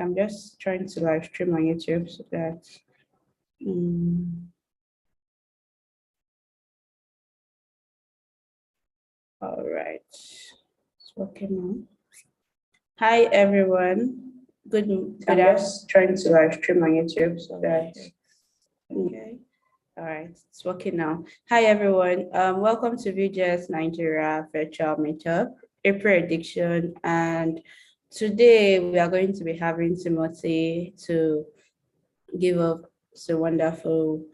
I'm just trying to live stream on YouTube so that. All right, it's working now. Hi everyone. I'm just trying to live stream on YouTube so that. Okay. All right, it's working now. Hi everyone. Welcome to Vuejs Nigeria Virtual Meetup, April edition, and today we are going to be having Timothy to give us a wonderful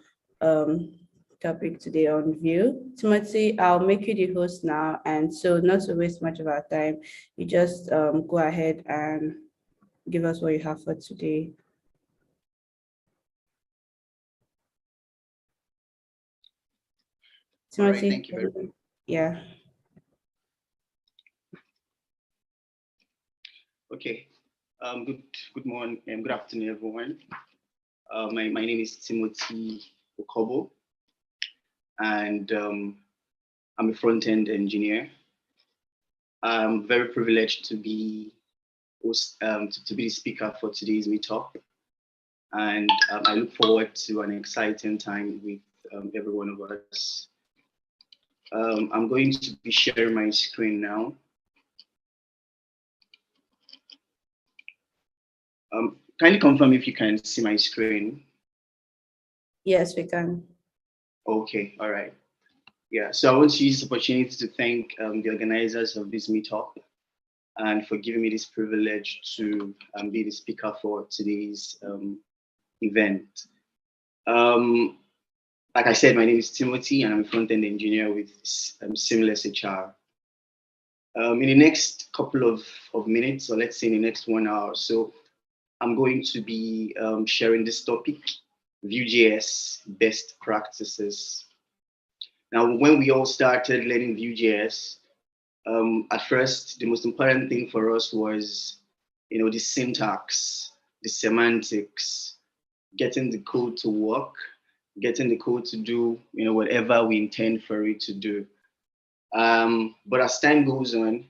topic today on Vue. Timothy, I'll make you the host now, and so not to waste much of our time, you just go ahead and give us what you have for today. Timothy, right, thank you very much. Yeah. Okay. Good morning and good afternoon, everyone. My name is Timothy Okobo, and I'm a front-end engineer. I'm very privileged to be the speaker for today's meetup, and I look forward to an exciting time with every one of us. I'm going to be sharing my screen now. Kindly confirm if you can see my screen. Yes, we can. Okay, all right. Yeah, so I want to use this opportunity to thank the organizers of this meetup and for giving me this privilege to be the speaker for today's event. Like I said, my name is Timothy and I'm a front-end engineer with Seamless HR. In the next couple of minutes, or let's say in the next 1 hour or so, I'm going to be sharing this topic, Vue.js best practices. Now, when we all started learning Vue.js, at first, the most important thing for us was, the syntax, the semantics, getting the code to work, getting the code to do, whatever we intend for it to do. But as time goes on,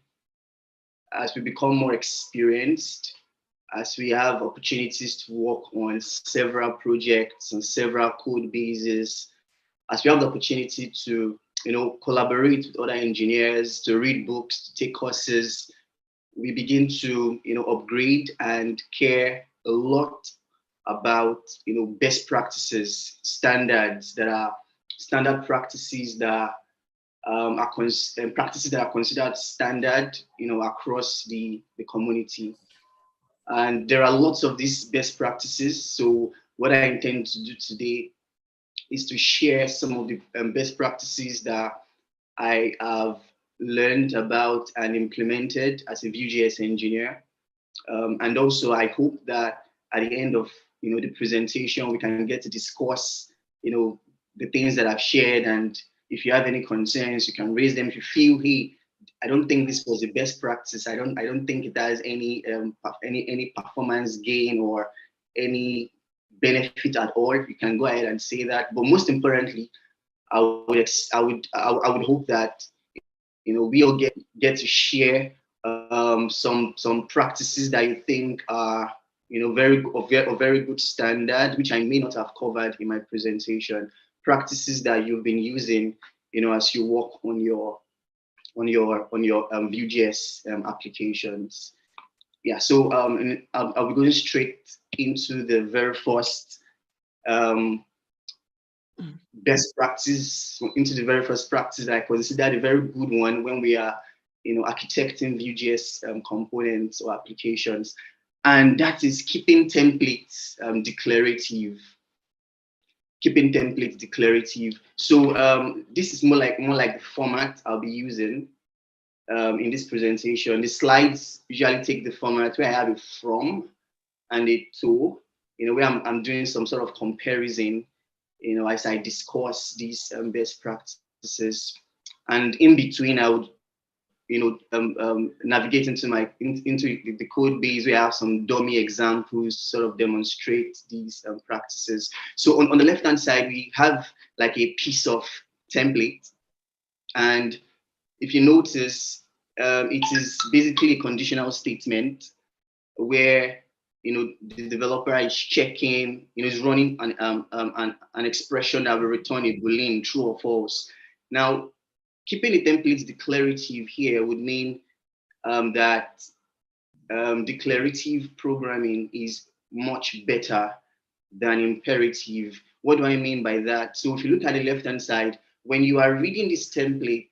as we become more experienced, as we have opportunities to work on several projects and several code bases, as we have the opportunity to, collaborate with other engineers, to read books, to take courses, we begin to, upgrade and care a lot about, best practices, standards that are standard practices that practices that are considered standard, across the community. And there are lots of these best practices. So what I intend to do today is to share some of the best practices that I have learned about and implemented as a Vue.js engineer. And also, I hope that at the end of the presentation, we can get to discuss the things that I've shared. And if you have any concerns, you can raise them. If you feel, hey, I don't think this was the best practice. I don't think it has any performance gain or any benefit at all. You can go ahead and say that. But most importantly, I would hope that we all get to share some practices that you think are very good standard, which I may not have covered in my presentation. Practices that you've been using, as you work on your Vue.js applications. Yeah, so I'll be going straight into the very first best practice, into the very first practice that I consider a very good one when we are, architecting Vue.js components or applications, and that is keeping templates declarative. Keeping templates declarative. So this is more like the format I'll be using in this presentation. The slides usually take the format where I have a from and a to, where I'm doing some sort of comparison, as I discuss these best practices. And in between, I would, navigate into the code base where I have some dummy examples to sort of demonstrate these practices. So on the left-hand side, we have like a piece of template. And if you notice, it is basically a conditional statement where, the developer is checking, is running an expression that will return a Boolean, true or false. Now, keeping the templates declarative here would mean that declarative programming is much better than imperative. What do I mean by that? So if you look at the left-hand side, when you are reading this template,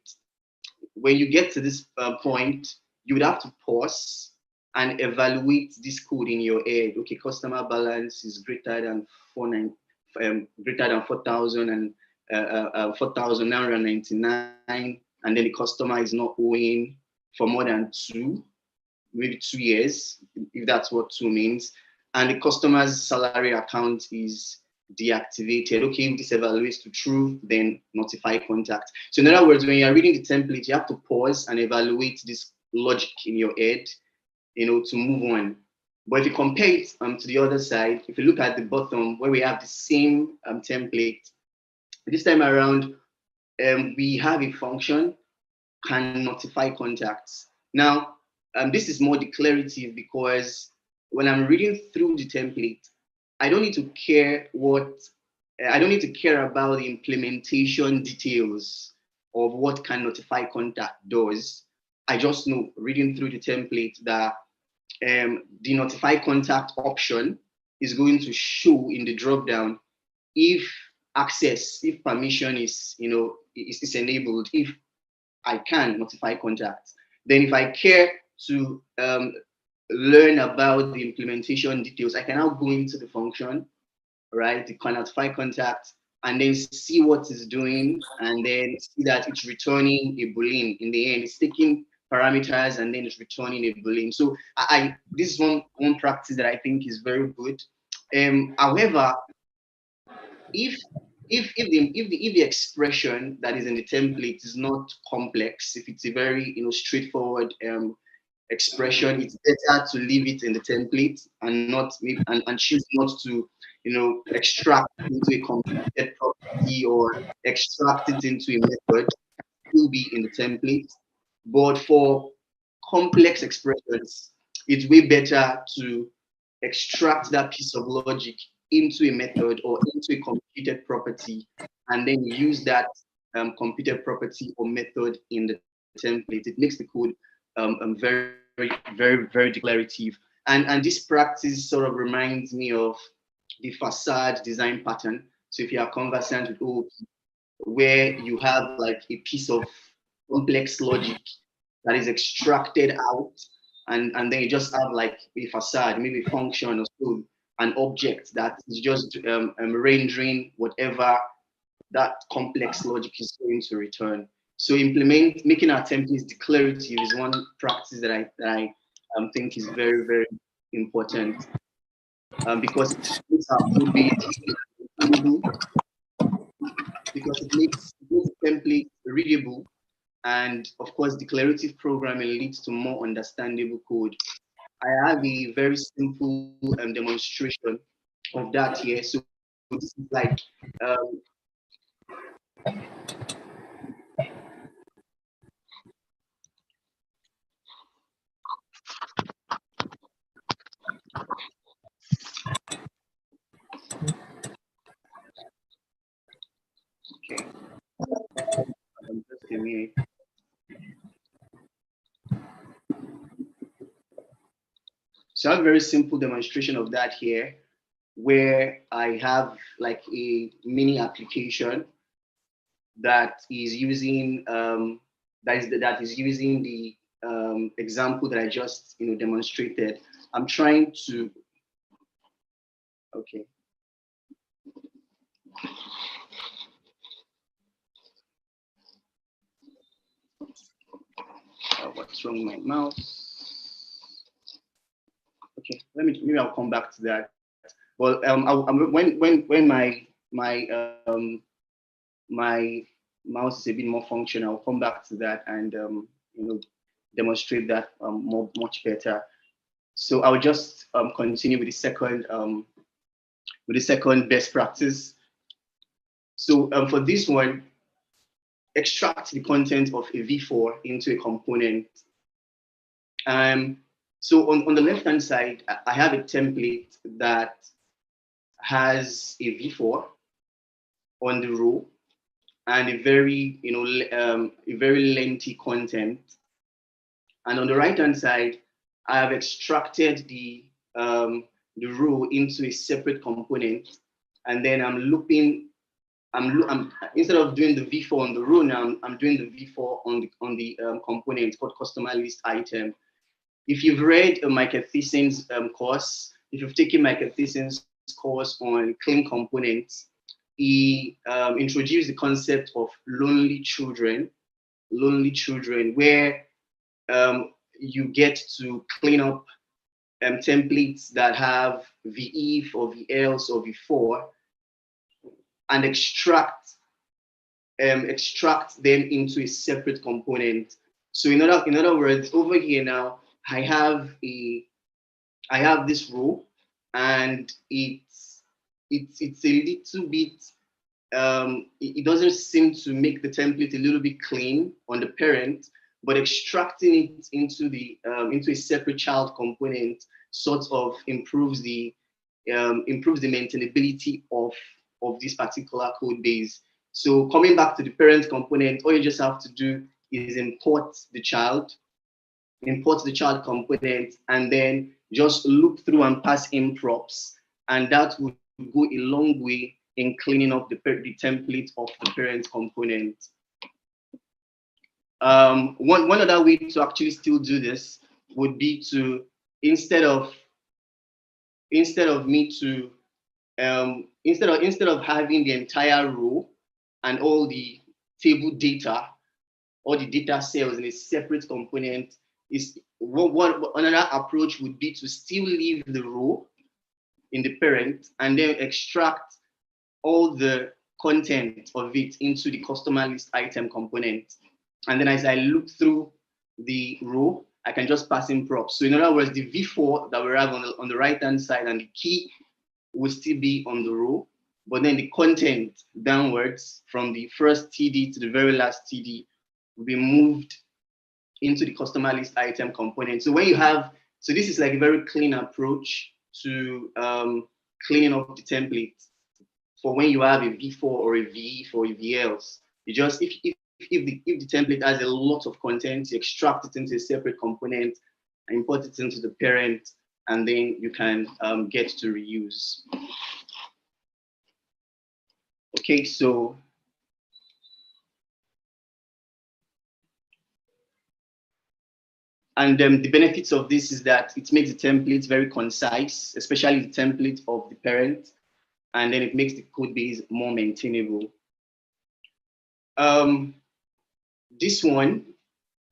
when you get to this point, you would have to pause and evaluate this code in your head. Okay, customer balance is greater than 4,000 and 4,999, and then the customer is not owing for more than maybe 2 years, if that's what 2 means, and the customer's salary account is deactivated. Okay, if this evaluates to true, then notify contact. So in other words, when you're reading the template, you have to pause and evaluate this logic in your head, to move on. But if you compare it to the other side, if you look at the bottom where we have the same template, this time around, we have a function can notify contacts. Now, this is more declarative because when I'm reading through the template, I don't need to care about the implementation details of what can notify contact does. I just know, reading through the template, that the notify contact option is going to show in the dropdown if permission is enabled, if I can notify contacts. Then if I care to learn about the implementation details, I can now go into the function, right? The notify contact, and then see what it's doing, and then see that it's returning a Boolean. In the end, it's taking parameters and then it's returning a Boolean. So this is one practice that I think is very good. However, if the expression that is in the template is not complex, if it's a very straightforward expression, it's better to leave it in the template and not and choose not to extract into a complicated property or extract it into a method. It will be in the template. But for complex expressions, it's way better to extract that piece of logic into a method or into a computed property, and then use that computed property or method in the template. It makes the code very, very, very, very declarative. And this practice sort of reminds me of the facade design pattern. So if you are conversant with OOP, where you have like a piece of complex logic that is extracted out, and then you just have like a facade, maybe a function or so, an object that is just rendering whatever that complex logic is going to return. So making our templates declarative is one practice that I think is very, very important, because it makes our code base readable, because it makes the template readable. And of course, declarative programming leads to more understandable code. I have a very simple demonstration of that here. So this is like okay. Just a minute. So I have a very simple demonstration of that here, where I have like a mini application that is using that is using the example that I just demonstrated. I'm trying to okay. What's wrong with my mouse? Okay, maybe I'll come back to that. Well, when my mouse is a bit more functional, I'll come back to that and demonstrate that much better. So I'll just continue with the second best practice. So for this one, extract the content of a V4 into a component. So on the left-hand side, I have a template that has a V4 on the row and a very, a very lengthy content. And on the right-hand side, I have extracted the row into a separate component, and then I'm looping. Instead of doing the V4 on the row now, I'm doing the V4 on the component called customer list item. If you've read Michael Thiesen's course, if you've taken Michael Thiesen's course on clean components, he introduced the concept of lonely children, where you get to clean up templates that have VIF or VELSE or V4 and extract them into a separate component. So in other words, over here now, I have this row, and it's a little bit it doesn't seem to make the template a little bit clean on the parent, but extracting it into a separate child component sort of improves the maintainability of this particular code base. So coming back to the parent component, all you just have to do is import the child component, and then just look through and pass in props, and that would go a long way in cleaning up the template of the parent component. One other way to actually still do this would be to instead of having the entire row and all the table data, all the data cells in a separate component, is what another approach would be to still leave the row in the parent and then extract all the content of it into the customer list item component. And then as I look through the row, I can just pass in props. So in other words, the V4 that we have on the right-hand side and the key will still be on the row, but then the content downwards from the first TD to the very last TD will be moved into the customer list item component. So when you have, so this is like a very clean approach to cleaning up the template for when you have a V4 or a VIF or a VELSE. You just, if the template has a lot of content, you extract it into a separate component and import it into the parent, and then you can get to reuse. Okay, so and the benefits of this is that it makes the template very concise, especially the template of the parent, and then it makes the code base more maintainable. This one,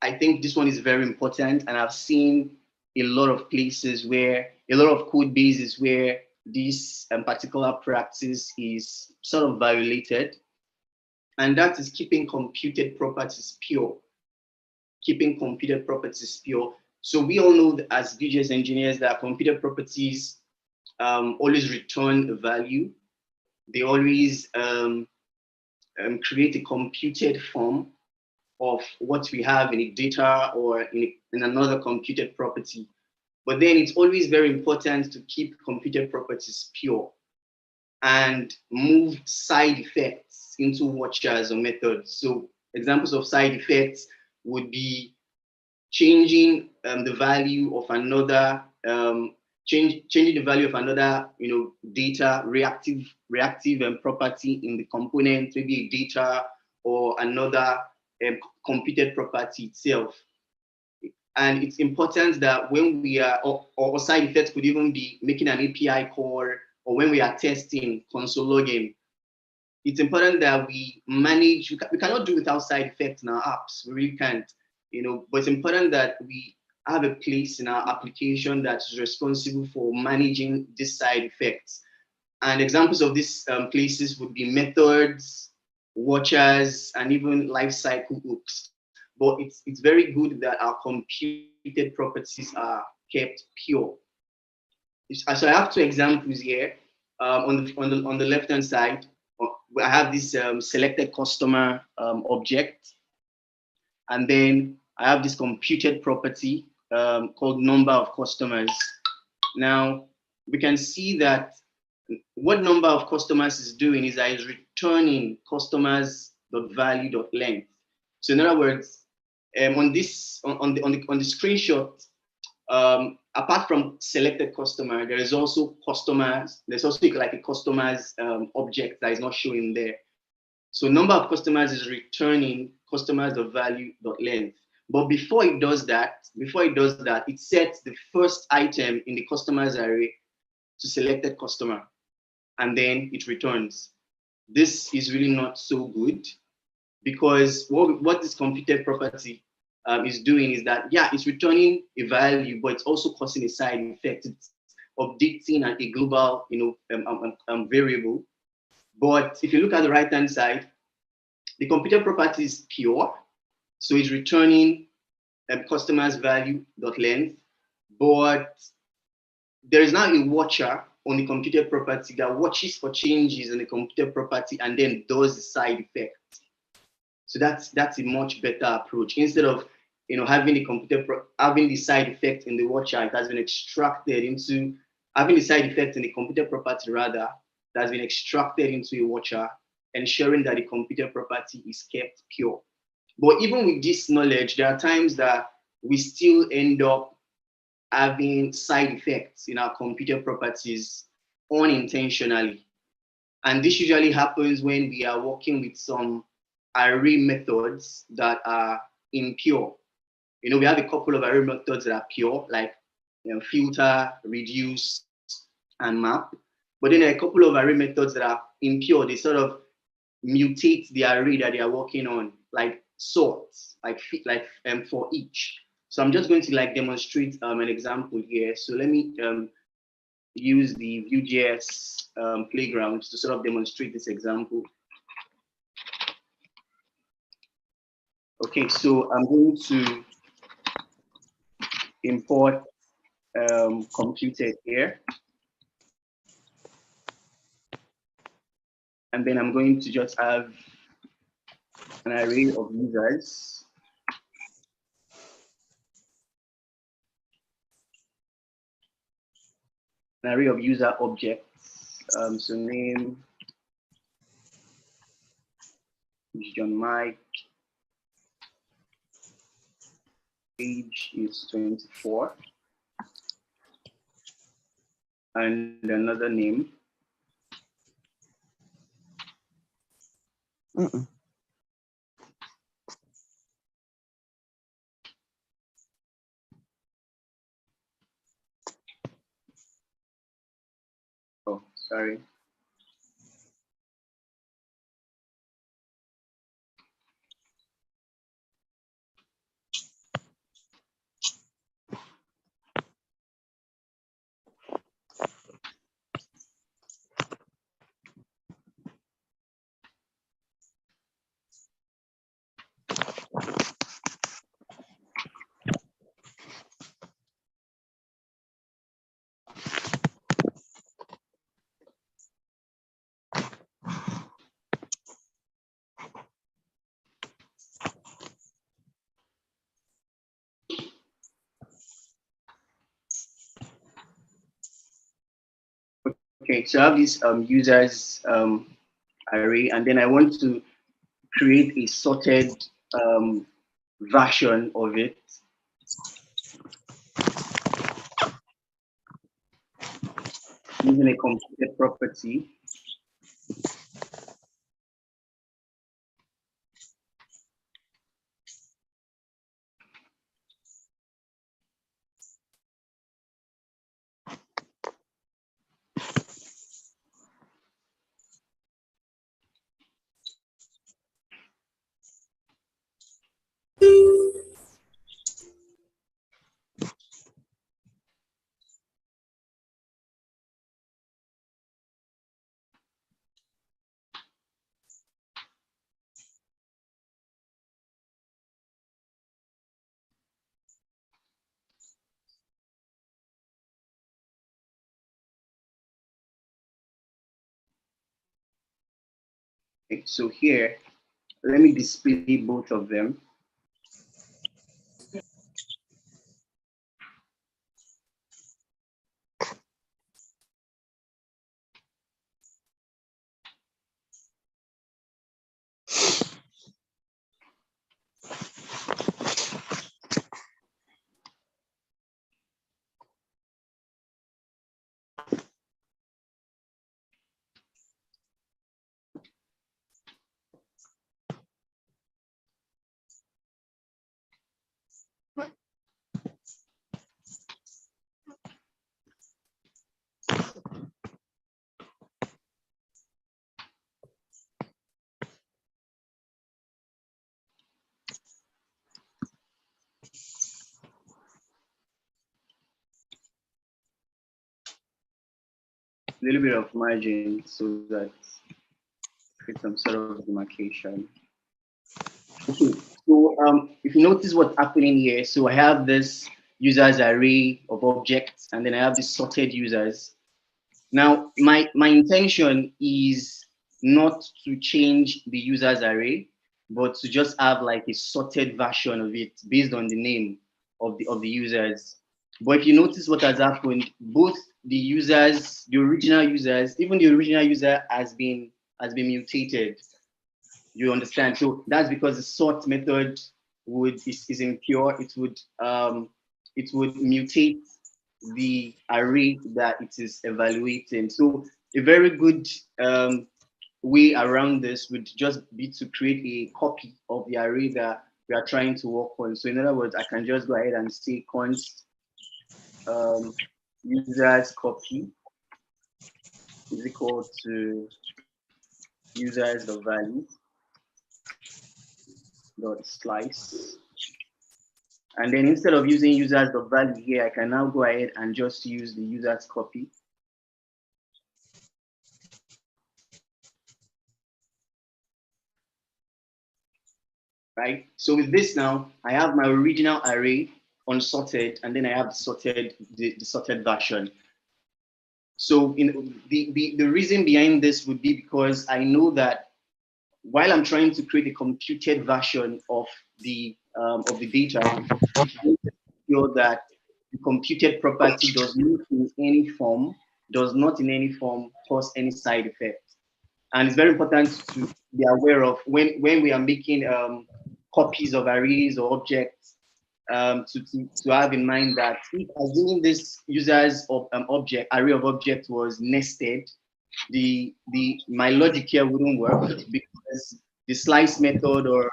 I think this one is very important, and I've seen a lot of places where, a lot of code bases where this particular practice is sort of violated, and that is keeping computed properties pure. Keeping computed properties pure. So we all know that as Vuejs engineers that computed properties always return a value. They always create a computed form of what we have in a data or in another computed property. But then it's always very important to keep computed properties pure and move side effects into watchers or methods. So examples of side effects would be changing the value of another, changing the value of another, data reactive property in the component, maybe a data or another computed property itself. And it's important that when we are, or side effects could even be making an API call, or when we are testing console logging. It's important that we manage, we cannot do without side effects in our apps, we really can't, but it's important that we have a place in our application that's responsible for managing these side effects. And examples of these places would be methods, watchers, and even lifecycle hooks. But it's very good that our computed properties are kept pure. So I have two examples here. On the left-hand side, I have this selected customer object, and then I have this computed property called number of customers. Now, we can see that what number of customers is doing is that it's returning customers.value.length. So in other words, on the screenshot, apart from selected customer, there is also customers. There's also like a customers object that is not showing there. So number of customers is returning customers.value.length. But before it does that, it sets the first item in the customers array to selected customer, and then it returns. This is really not so good, because what this computed property is doing is that, yeah, it's returning a value, but it's also causing a side effect. It's updating a global, variable. But if you look at the right-hand side, the computed property is pure, so it's returning customer's value.length, but there is now a watcher on the computed property that watches for changes in the computed property and then does the side effect. So that's a much better approach. Instead of having the side effect in the watcher, it has been extracted into having the side effect in the computed property rather, that has been extracted into a watcher, ensuring that the computed property is kept pure. But even with this knowledge, there are times that we still end up having side effects in our computer properties unintentionally. And this usually happens when we are working with some array methods that are impure. We have a couple of array methods that are pure, like filter, reduce, and map. But then there are a couple of array methods that are impure. They sort of mutate the array that they are working on, like sort, like for each. So I'm just going to demonstrate an example here. So let me use the Vue.js playground to sort of demonstrate this example. Okay, so I'm going to import computed here. And then I'm going to just have an array of users. An array of user objects. So name is John Mike. Age is 24. And another name. Oh, sorry. Okay, so I have this users array, and then I want to create a sorted version of it. Using a computed property. Okay, so here, let me display both of them. little bit of margin so that create some sort of demarcation. Okay, so if you notice what's happening here, so I have this users array of objects, and then I have this sorted users. Now, my intention is not to change the users array, but to just have like a sorted version of it based on the name of the users. But if you notice what has happened, both the users, the original users, even the original user has been mutated. You understand? So that's because the sort method is impure. It would mutate the array that it is evaluating. So a very good way around this would just be to create a copy of the array that we are trying to work on. So in other words, I can just go ahead and say const users copy is equal to users the value dot slice. And then instead of using users the value here, I can now go ahead and just use the users copy. Right? So with this now, I have my original array unsorted, and then I have the sorted version. So the reason behind this would be because I know that while I'm trying to create a computed version of the data, sure that the computed property does not in any form cause any side effect. And it's very important to be aware of when we are making copies of arrays or objects, to have in mind that if assuming this user's array of objects was nested, my logic here wouldn't work because the slice method, or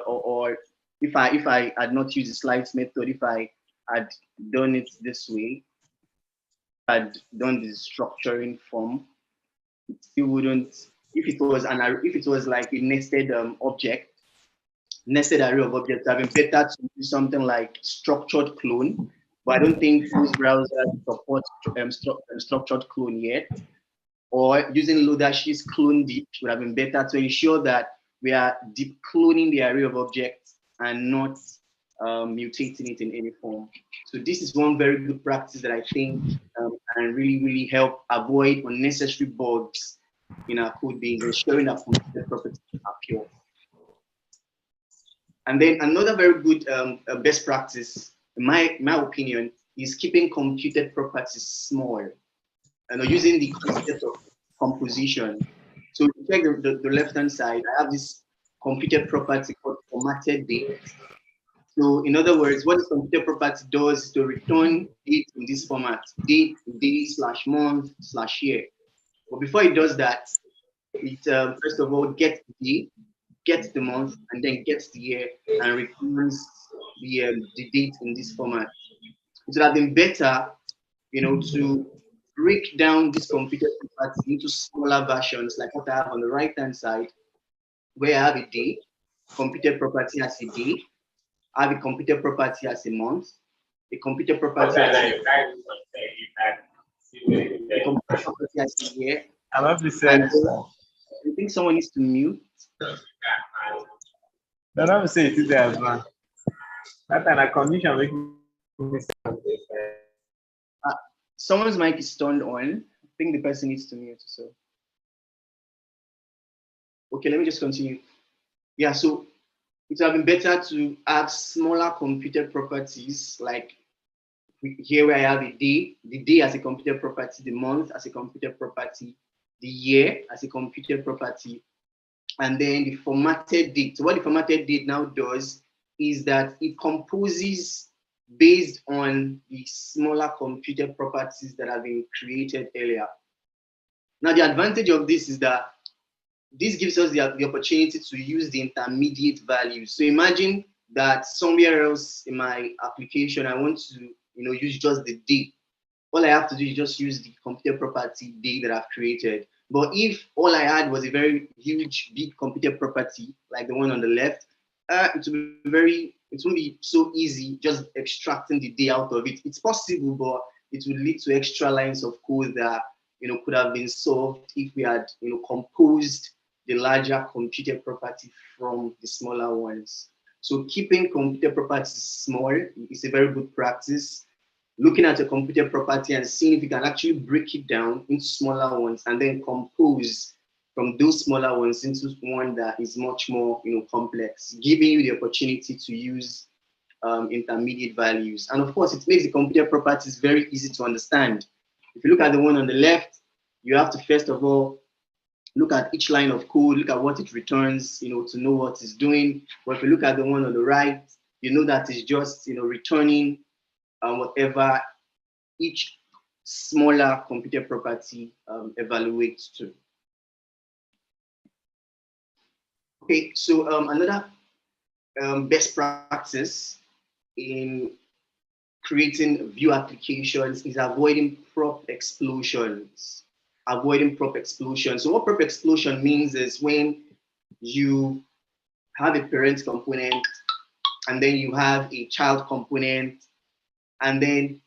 or if I had not used the slice method, if I had done it this way, had done the structuring form, it still wouldn't. If it was like a nested nested array of objects, it would have been better to do something like structured clone. But I don't think most browsers support structured clone yet. Or using Loadash's clone deep would have been better to ensure that we are deep cloning the array of objects and not mutating it in any form. So this is one very good practice that I think can really, really help avoid unnecessary bugs in our code base, ensuring that computed properties are pure. And then another very good best practice, in my opinion, is keeping computed properties small and using the concept of composition. So if you check the left-hand side, I have this computed property called formatted date. So in other words, what this computed property does is to return date in this format, date, day/month/year. But before it does that, it first of all gets the day, gets the month, and then gets the year, and returns the date in this format. It would have been better, to break down this computed property into smaller versions, like what I have on the right-hand side, where I have a day, computed property as a day, I have a computed property as a month, a computed property as a year. I love this sense. I think someone needs to mute. No, let me say it today as well. That kind of condition make me Someone's mic is turned on. I think the person needs to mute. So, okay, let me just continue. Yeah, so it would have been better to have smaller computed properties, like here where I have the day as a computed property, the month as a computed property, the year as a computed property, and then the formatted date. So what the formatted date now does is that it composes based on the smaller computed properties that have been created earlier. Now, the advantage of this is that this gives us the opportunity to use the intermediate values. So imagine that somewhere else in my application, I want to use just the day. All I have to do is just use the computed property day that I've created. But if all I had was a very huge, big computed property, like the one on the left, it won't be so easy just extracting the day out of it. It's possible, but it would lead to extra lines of code that could have been solved if we had composed the larger computed property from the smaller ones. So keeping computed properties small is a very good practice. Looking at a computed property and seeing if you can actually break it down into smaller ones and then compose from those smaller ones into one that is much more complex, giving you the opportunity to use intermediate values. And of course, it makes the computed properties very easy to understand. If you look at the one on the left, you have to first of all look at each line of code, look at what it returns, to know what it's doing. But if you look at the one on the right, you know that it's just returning whatever each smaller computed property evaluates to. Okay, so another best practice in creating view applications is avoiding prop explosions. Avoiding prop explosions. So what prop explosion means is when you have a parent component and then you have a child component, and then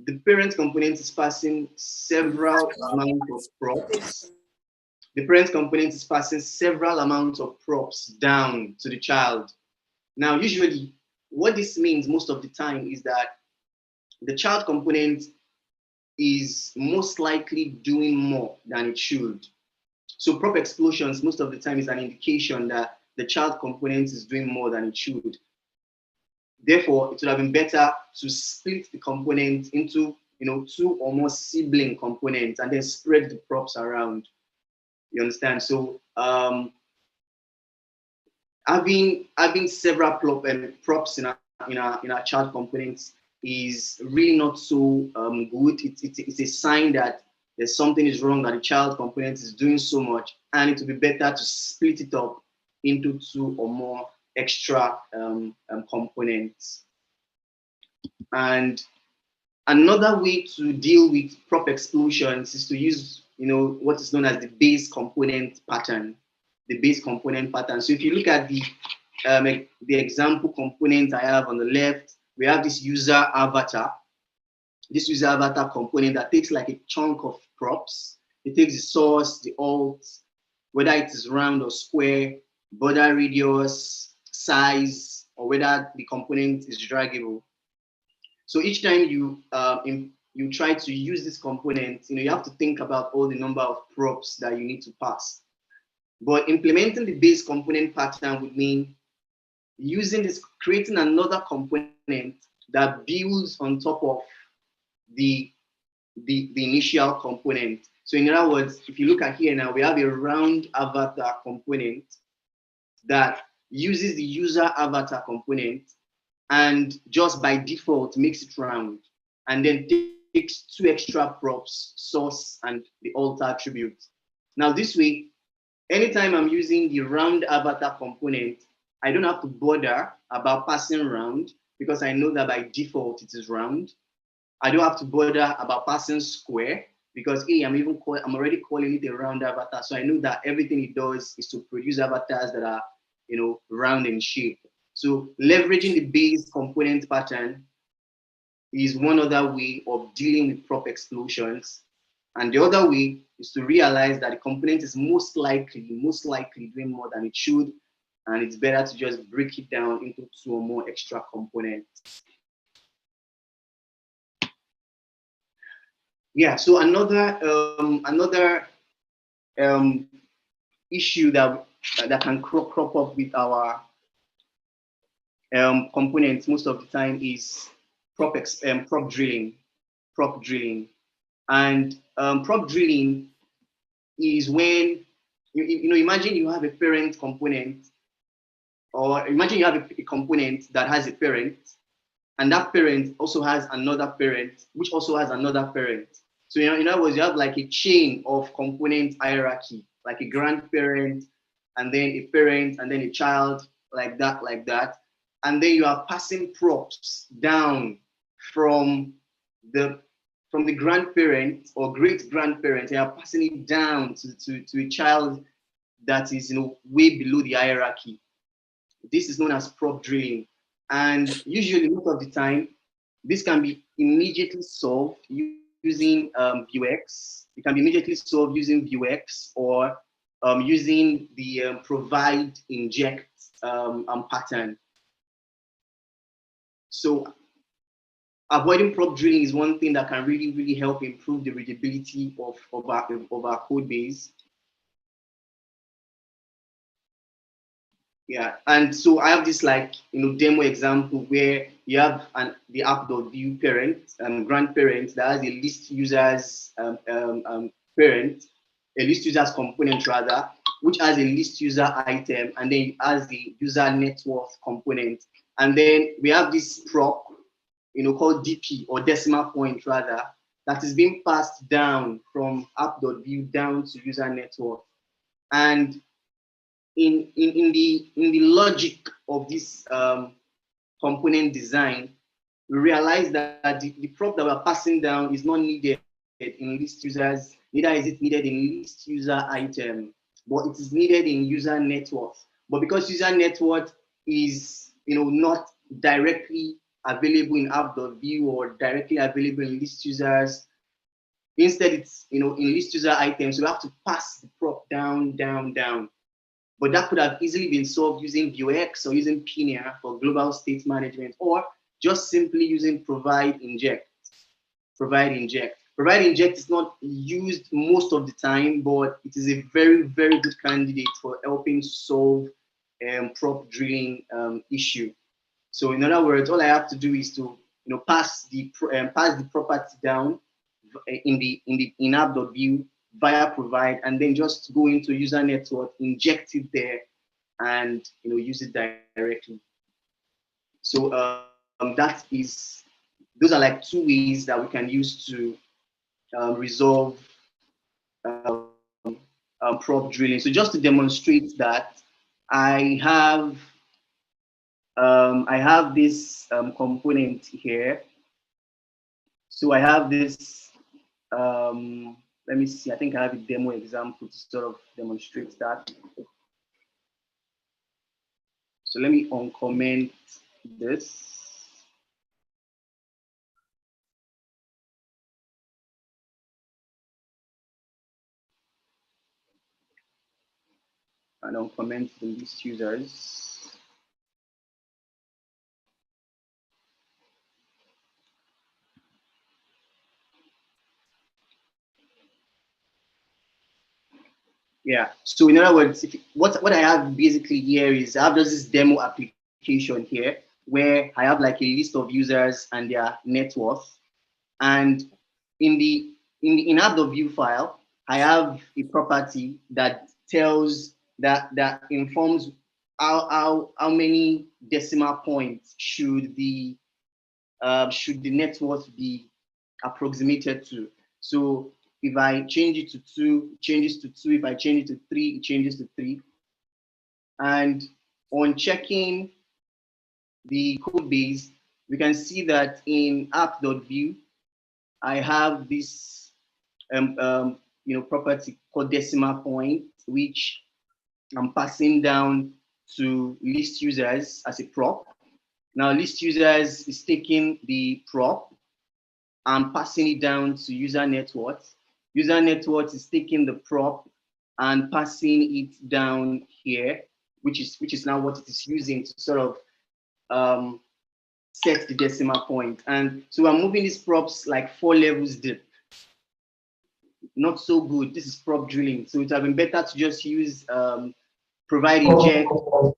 the parent component is passing several amounts of props. The parent component is passing several amounts of props down to the child. Now, usually, what this means most of the time is that the child component is most likely doing more than it should. So prop explosions most of the time is an indication that the child component is doing more than it should. Therefore, it would have been better to split the component into two or more sibling components and then spread the props around. You understand? So having several props in our child components is really not so good. It's a sign that there's something is wrong, that the child component is doing so much, and it would be better to split it up into two or more extra components. And another way to deal with prop explosions is to use what is known as the base component pattern. The base component pattern. So if you look at the example component I have on the left, we have this user avatar. This user avatar component that takes like a chunk of props. It takes the source, the alt, whether it is round or square, border radius, size, or whether the component is draggable. So each time you try to use this component, you have to think about all the number of props that you need to pass. But implementing the base component pattern would mean creating another component that builds on top of the initial component. So in other words, if you look at here now, we have a round avatar component that uses the user avatar component and just by default makes it round, and then takes two extra props, source and the alt attribute. Now this way, anytime I'm using the round avatar component, I don't have to bother about passing round because I know that by default it is round. I don't have to bother about passing square because I'm already calling it a round avatar. So I know that everything it does is to produce avatars that are round in shape. So leveraging the base component pattern is one other way of dealing with prop explosions. And the other way is to realize that the component is most likely doing more than it should, and it's better to just break it down into two or more extra components. Yeah, so another issue that can crop up with our components most of the time is prop drilling. And prop drilling is when imagine you have a parent component, or imagine you have a component that has a parent, and that parent also has another parent, which also has another parent. So in other words, you have like a chain of component hierarchy, like a grandparent, and then a parent, and then a child, like that. And then you are passing props down from the grandparent or great grandparent, and you're passing it down to a child that is way below the hierarchy. This is known as prop drilling. And usually most of the time, This can be immediately solved using Vuex. It can be immediately solved using Vuex or using the provide inject pattern. So avoiding prop drilling is one thing that can really help improve the readability of our code base. Yeah, and so I have this demo example where you have the app.view parent grandparent that has a list users parent, a list users component rather, which has a list user item, and then it has the user net worth component, and then we have this prop, called DP or decimal point rather, that is being passed down from app.view down to user net worth, and in the logic of this component design, we realize that the prop that we're passing down is not needed in list users, neither is it needed in list user item, but it is needed in user net worth. But because user net worth is not directly available in app.view or directly available in list users, instead it's in list user items, so we have to pass the prop down. But that could have easily been solved using Vuex or using Pinia for global state management, or just simply using provide inject. Provide inject is not used most of the time, but it is a very good candidate for helping solve prop drilling issue. So in other words, all I have to do is to pass the property down in app.view via provide, and then just go into user network, inject it there, and use it directly. So those are like two ways that we can use to resolve prop drilling. So just to demonstrate that, I have this component here. So I have this. Let me see. I think I have a demo example to sort of demonstrate that. So let me uncomment this. And uncomment the list users. Yeah. So in other words, what I have basically here is I have just this demo application here where I have like a list of users and their net worth, and in app.view file, I have a property that tells that informs how many decimal points should the net worth be approximated to. So if I change it to 2, it changes to 2. If I change it to 3, it changes to 3. And on checking the code base, we can see that in app.view, I have this property called decimal point, which I'm passing down to list users as a prop. Now list users is taking the prop and passing it down to user net worth. User net worth is taking the prop and passing it down here, which is now what it is using to sort of set the decimal point. And so I'm moving these props like 4 levels deep. Not so good. This is prop drilling. So it would have been better to just use provide inject,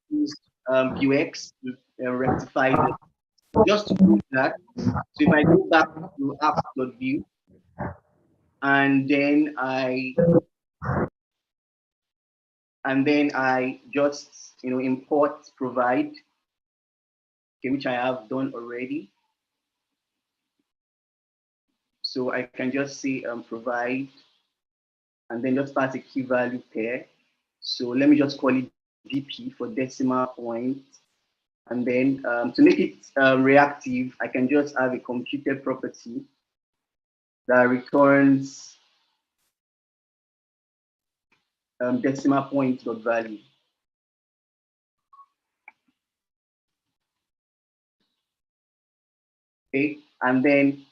use Vuex to rectify this. Just to prove that. So if I go back to app.view, and then I just import provide, okay, which I have done already. So I can just say provide, and then just pass a key value pair. So let me just call it DP for decimal point. And then to make it reactive, I can just have a computed property that returns decimal point dot value. Okay, And then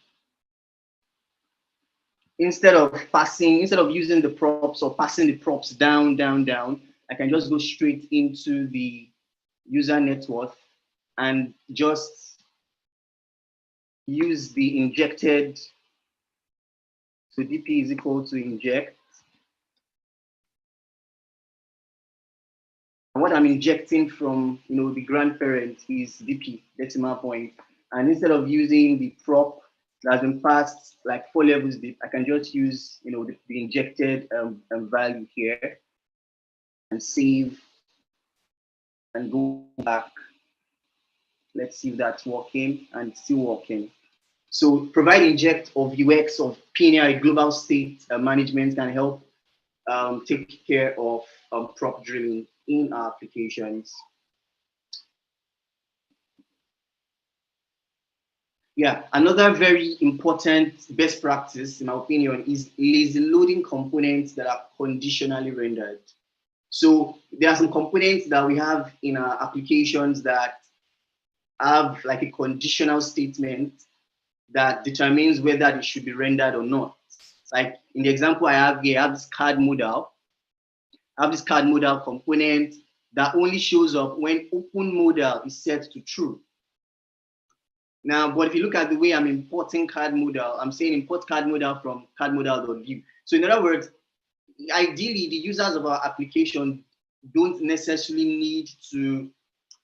instead of using the props or passing the props down, down, down, I can just go straight into the user net worth and just use the injected. So DP is equal to inject. And what I'm injecting from the grandparent is DP, decimal point. And instead of using the prop that's been passed like 4 levels deep, I can just use the injected value here and save and go back. Let's see if that's working, and it's still working. So provide inject of UX of PNI global state management can help take care of prop drilling in our applications. Yeah, another very important best practice, in my opinion, is lazy loading components that are conditionally rendered. So there are some components that we have in our applications that have like a conditional statement that determines whether it should be rendered or not. Like in the example I have here, I have this card modal. I have this card modal component that only shows up when open modal is set to true. Now, but if you look at the way I'm importing card modal, I'm saying import card modal from card modal.view. So in other words, ideally, the users of our application don't necessarily need to,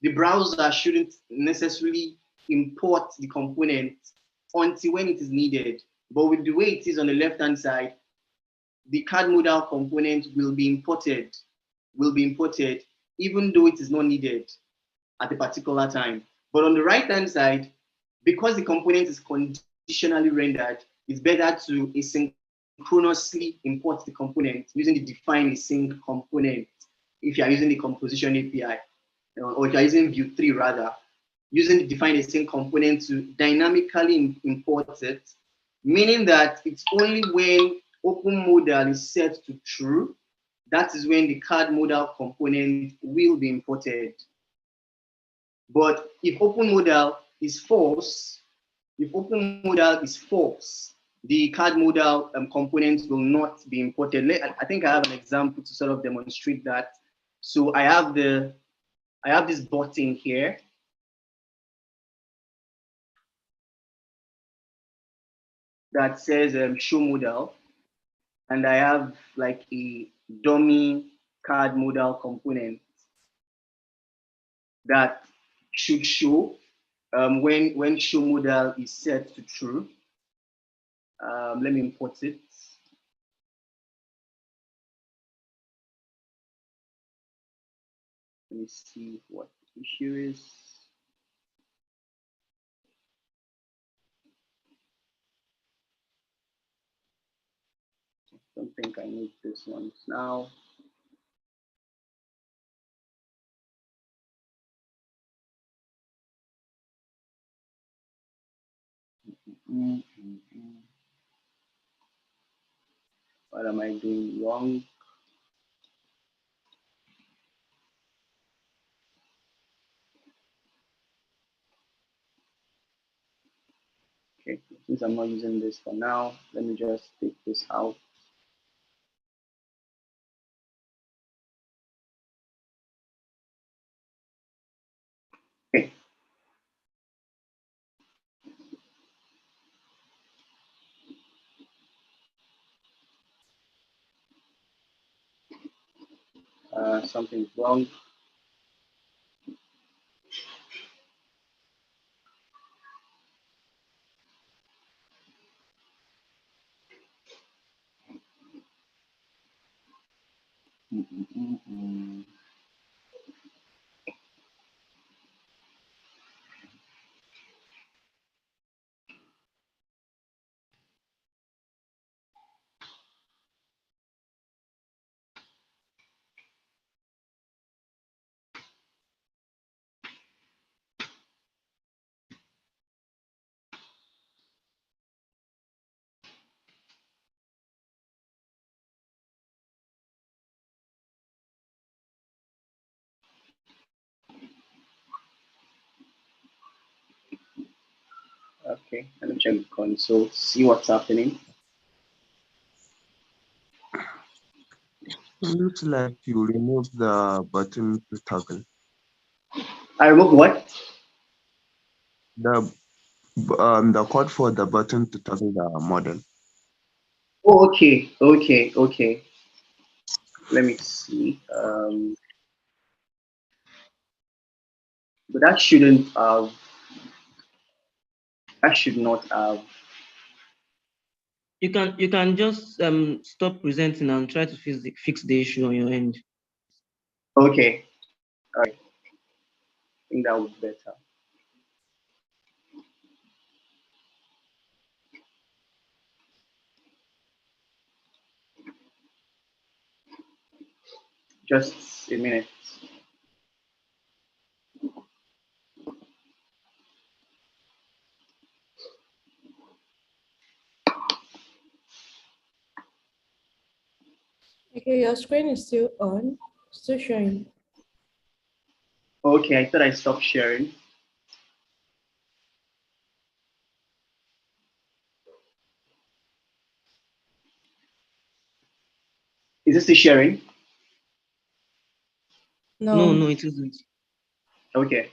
the browser shouldn't necessarily import the component until when it is needed. But with the way it is on the left-hand side, the card modal component will be imported, even though it is not needed at a particular time. But on the right-hand side, because the component is conditionally rendered, it's better to asynchronously import the component using the define async component if you are using the composition API, or if you are using Vue 3 rather, using the define async component to dynamically import it, meaning that it's only when open modal is set to true, that is when the card modal component will be imported. But if open modal is false, the card modal components will not be imported. I think I have an example to sort of demonstrate that. So I have this button here. That says show modal, and I have like a dummy card modal component that should show when show modal is set to true. Let me import it. Let me see what the issue is. I don't think I need this one now. What am I doing wrong? Okay, since I'm not using this for now, let me just take this out. Okay. Something's wrong. Okay, let me check the console, see what's happening. Looks like you removed the button to toggle. I removed what? The code for the button to toggle the model. Oh, okay. Let me see. But that shouldn't have. That should not have. You can just stop presenting and try to fix the issue on your end. Okay, all right. I think that would be better. Just a minute. Okay, your screen is still on, still showing. Okay, I thought I stopped sharing. Is this still sharing? No, it isn't. Okay.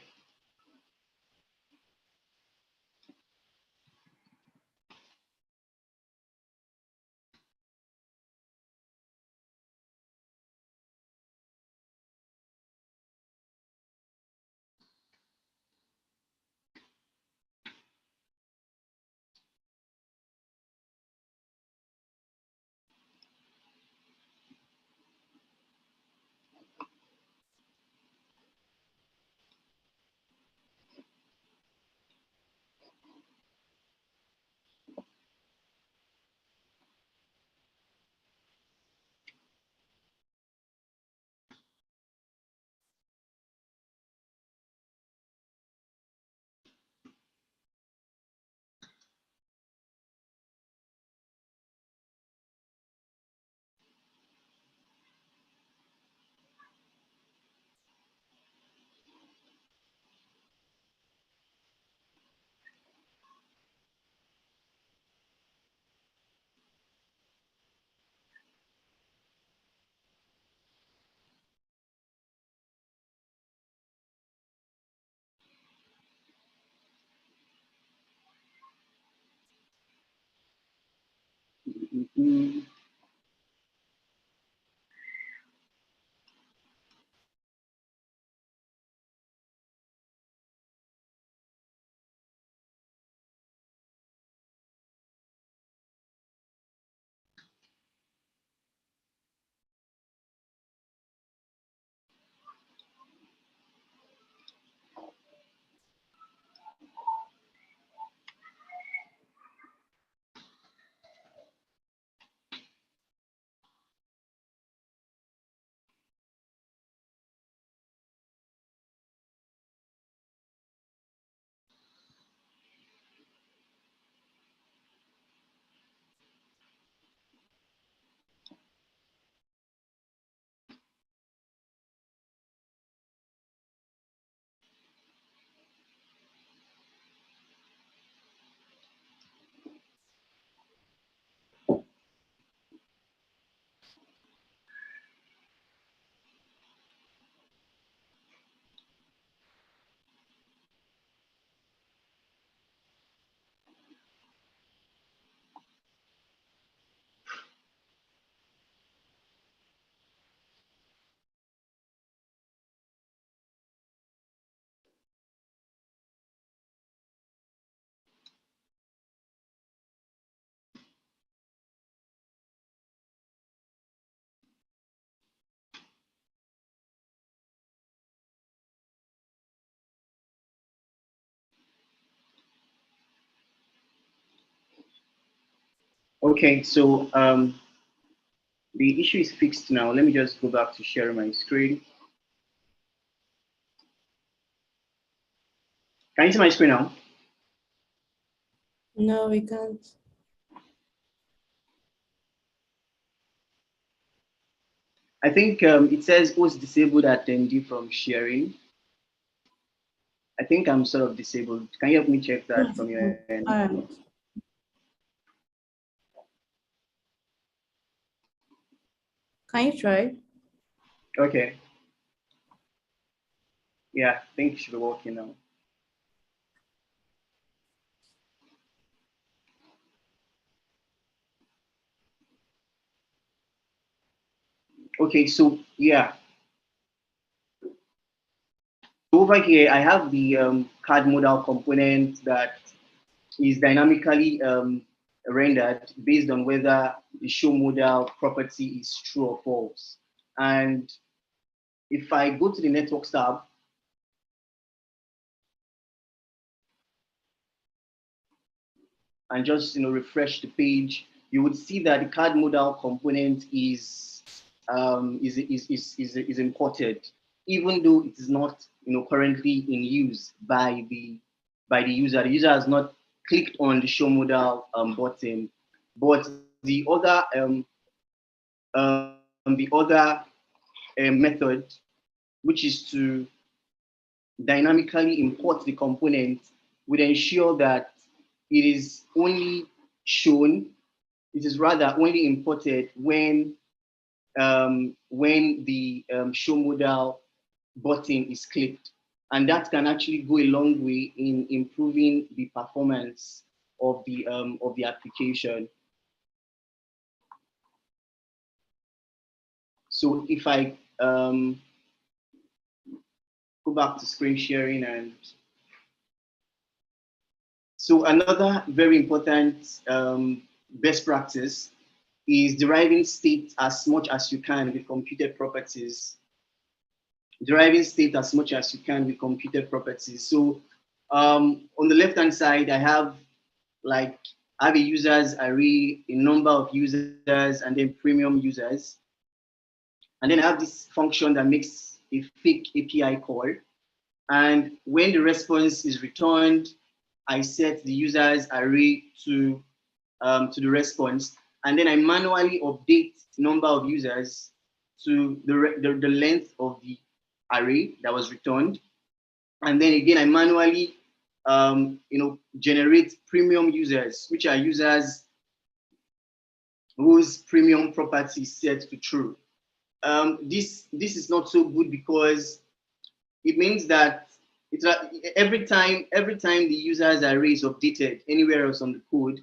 Mhm. Okay, so the issue is fixed now. Let me just go back to share my screen. Can you see my screen now? No, we can't. I think it says host disabled attendee from sharing. I think I'm sort of disabled. Can you help me check that from your end? Can you try? Okay. Yeah, I think it should be working now. Okay, so yeah. Over here, I have the card modal component that is dynamically rendered based on whether the show modal property is true or false. And if I go to the networks tab, and just refresh the page, you would see that the card modal component is imported, even though it is not currently in use by the user. The user has not clicked on the show modal button, but the other method, which is to dynamically import the component, would ensure that it is only shown, it is rather only imported when the show modal button is clicked. And that can actually go a long way in improving the performance of the application. So if I go back to screen sharing, and so another very important best practice is deriving state as much as you can with computed properties. Deriving state as much as you can with computed properties. So on the left-hand side, I have a users array, a number of users, and then premium users. And then I have this function that makes a fake API call. And when the response is returned, I set the users array to the response, and then I manually update number of users to the length of the array that was returned, and then again I manually generate premium users, which are users whose premium property is set to true. This is not so good because it means that it's every time the user's array is updated anywhere else on the code,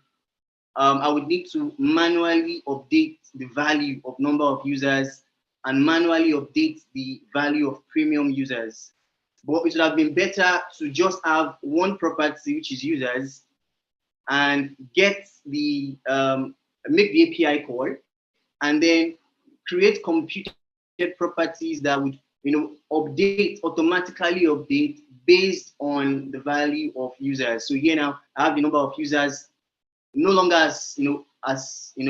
I would need to manually update the value of number of users and manually update the value of premium users. But it would have been better to just have one property, which is users, and get the make the API call, and then create computed properties that would automatically update based on the value of users. So here now I have the number of users no longer as a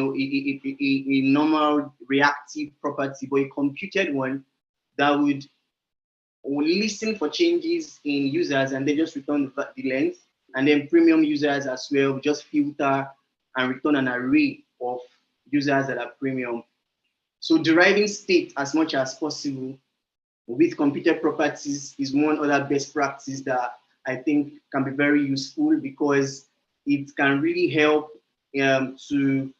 normal reactive property, but a computed one that would listen for changes in users and then just return the length. And then premium users as well, just filter and return an array of users that are premium. So deriving state as much as possible with computed properties is one other best practice that I think can be very useful, because it can really help to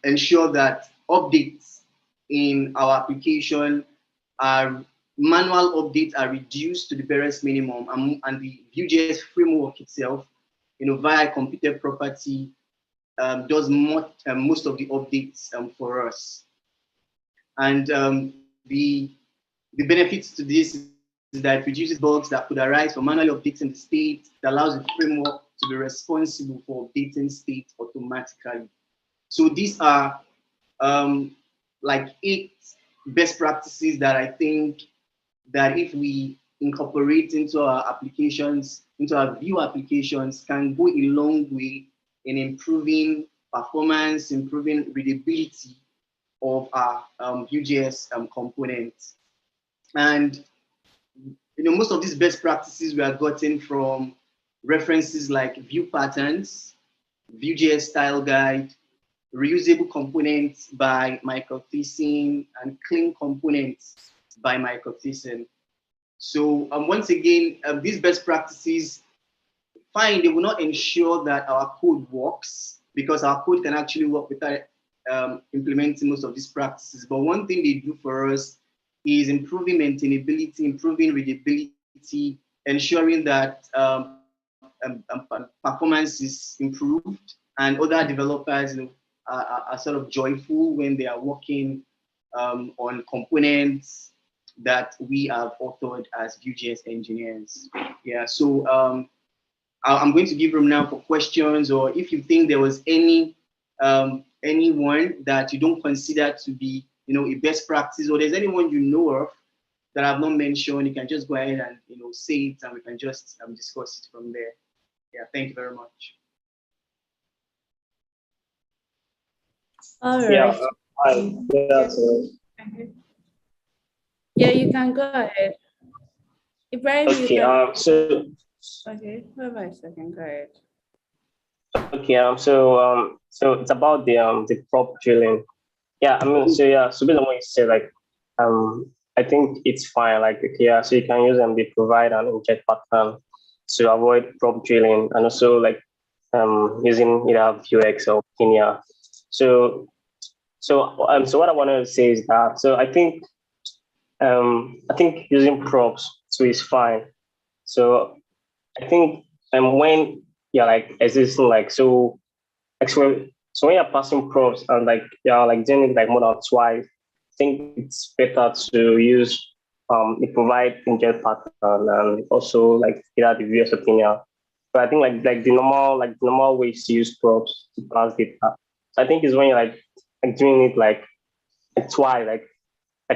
ensure that updates in our application are manual updates are reduced to the barest minimum, and the Vue.js framework itself, via computed property, does most of the updates for us. And the benefits to this is that it reduces bugs that could arise from manually updating the state. It allows the framework to be responsible for updating state automatically. So these are 8 best practices that I think that if we incorporate into our applications, into our Vue applications, can go a long way in improving performance, improving readability of our Vue.js components. And most of these best practices we are gotten from references like Vue patterns, Vue.js style guide, reusable components by Michael Thiessen, and clean components by Michael Thiessen. So once again, these best practices, fine, they will not ensure that our code works, because our code can actually work without implementing most of these practices. But one thing they do for us is improving maintainability, improving readability, ensuring that performance is improved, and other developers, are sort of joyful when they are working on components that we have authored as Vue.js engineers. Yeah, so I'm going to give room now for questions, or if you think there was anyone that you don't consider to be, a best practice, or there's anyone you know of that I've not mentioned, you can just go ahead and say it, and we can just discuss it from there. Yeah, thank you very much. All Yeah, right. that's Okay. Yeah, you can go ahead. Ibrahim, you okay. can. So Okay, wait a second, go ahead. okay. So it's about the prop drilling. Yeah, I mean, so yeah, so based on what you said, like, I think it's fine. Like, okay, yeah, so you can use the provide and inject pattern to avoid prop drilling, and also like using either Vuex or Pinia. So so what I wanted to say is that, so I think using props so is fine. So I think when you're like existing like so actually, so when you're passing props and like you're like doing it like more than twice, I think it's better to use the provide inject pattern and also like either the VS opinion. But I think like the normal ways to use props to pass data. So I think is when you're like doing it like twice, like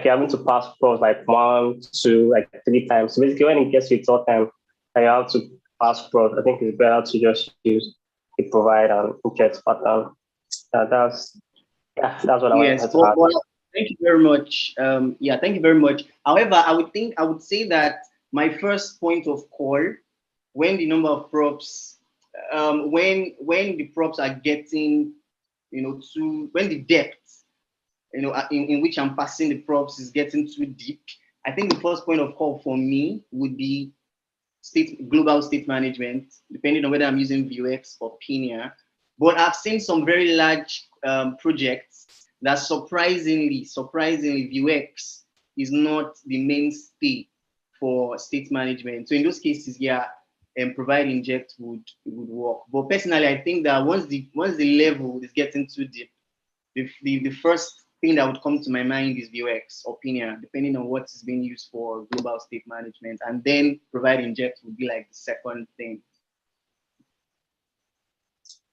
you're having to pass props like 1, 2, like 3 times. So basically when it gets to your third time, like, you have to pass props. I think it's better to just use the provide and inject pattern. That's what I wanted Yes, to add. well, thank you very much. Yeah, thank you very much. However, I would say that my first point of call, when the number of props, when the props are getting, to when the depth, in which I'm passing the props is getting too deep, I think the first point of call for me would be global state management, depending on whether I'm using Vuex or Pinia. But I've seen some very large projects that surprisingly, Vuex is not the mainstay for state management. So in those cases, yeah, and provide inject would work. But personally, I think that once the level is getting too deep, the first thing that would come to my mind is Vuex opinion, depending on what is being used for global state management, and then provide inject would be like the second thing.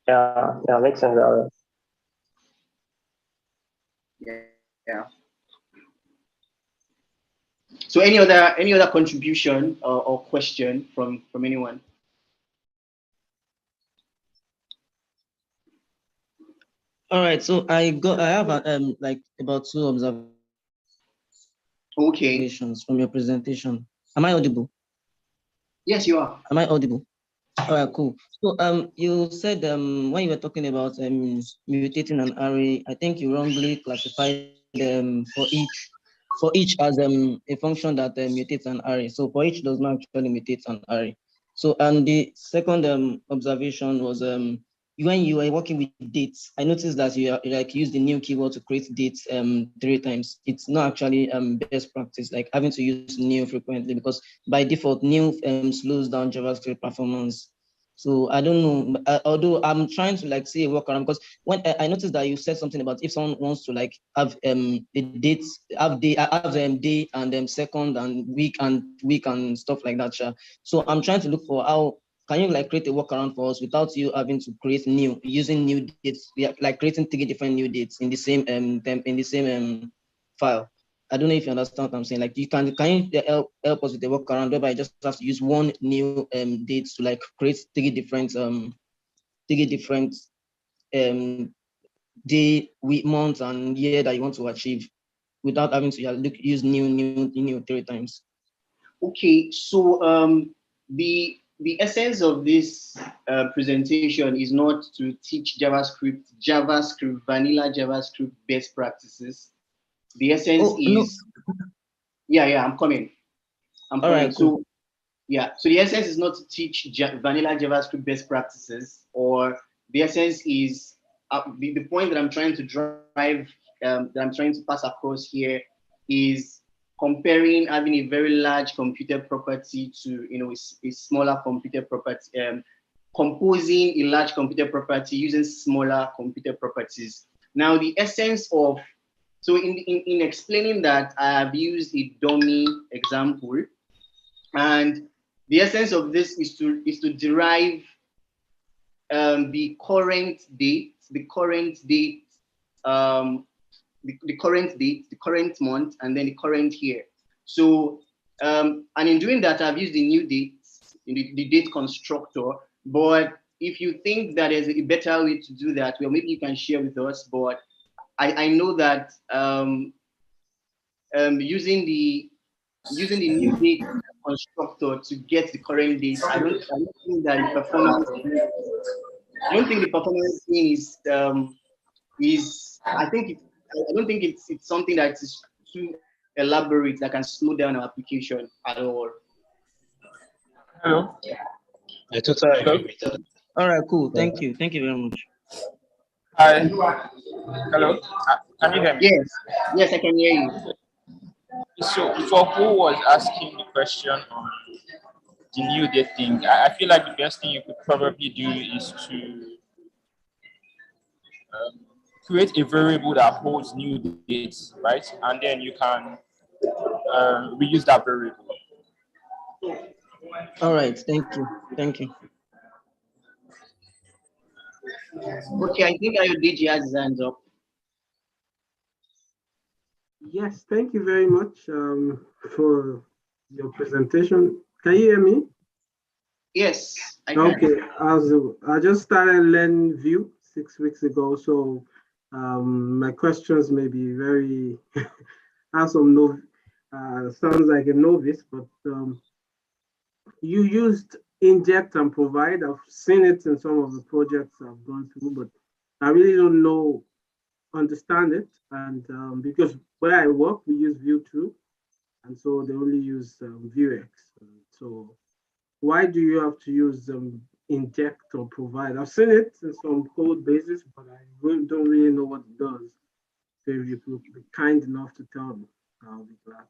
Yeah, makes sense. Yeah. So any other contribution or question from anyone? All right, so I have like about 2 Okay. observations from your presentation. Am I audible? Yes, you are. Am I audible? All right, cool. So you said when you were talking about mutating an array, I think you wrongly classified for each as a function that mutates an array. So for each does not actually mutate an array. So and the second observation was when you were working with dates, I noticed that you like use the new keyword to create dates 3 times. It's not actually best practice, like having to use new frequently, because by default new slows down JavaScript performance. So I don't know, although I'm trying to like see a workaround, because when I noticed that you said something about if someone wants to like have the dates, have day and second and week and stuff like that. So I'm trying to look for how can you like create a workaround for us without you having to create using new dates, like creating 3 different new dates in the same file. I don't know if you understand what I'm saying. Like can you help us with the workaround whereby I just have to use one new dates to like create 3 different day, week, month, and year that you want to achieve without having to use new 3 times. Okay, so the essence of this presentation is not to teach vanilla JavaScript best practices. The essence is, No. yeah, I'm coming. I'm All fine. right, cool. So yeah, so the essence is not to teach vanilla JavaScript best practices, or the essence is the point that I'm trying to drive, that I'm trying to pass across here is comparing having a very large computer property to a smaller computer property, composing a large computer property using smaller computer properties. Now the essence of in explaining that, I have used a dummy example, and the essence of this is to derive the current date, the current month, and then the current year. So, and in doing that, I've used the new date, the date constructor. But if you think that there's a better way to do that, well, maybe you can share with us. But I know that using the new date constructor to get the current date, I don't think that the performance. I don't think the performance thing is. I don't think it's something that is too elaborate that can slow down our application at all. Hello. I totally Hello. agree with that. All right, cool. Thank you. Thank you very much. Hi. Hello. Can you hear me? Yes, yes, I can hear you. So for who was asking the question on the new date thing, I feel like the best thing you could probably do is to create a variable that holds new dates, right? And then you can reuse that variable. All right, thank you. Thank you. Okay, I think Ayodeji has his hands up. Yes, thank you very much for your presentation. Can you hear me? Yes, I can. Okay, I just started learning Vue 6 weeks ago, so my questions may be very have some sounds like a novice, but you used inject and provide. I've seen it in some of the projects I've gone through, but I really don't understand it, and because where I work, we use Vue 2, and so they only use Vuex. So why do you have to use inject or provide? I've seen it in some code bases, but I don't really know what it does. So if you could be kind enough to tell me, I'll be glad.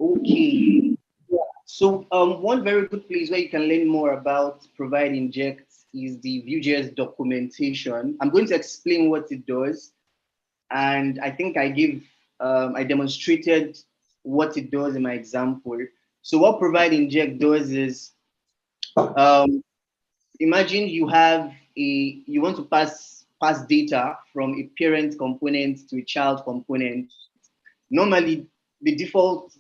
Okay. So one very good place where you can learn more about provide inject is the Vue.js documentation. I'm going to explain what it does, and I think I demonstrated what it does in my example. So what provide inject does is, imagine you want to pass data from a parent component to a child component. Normally, the default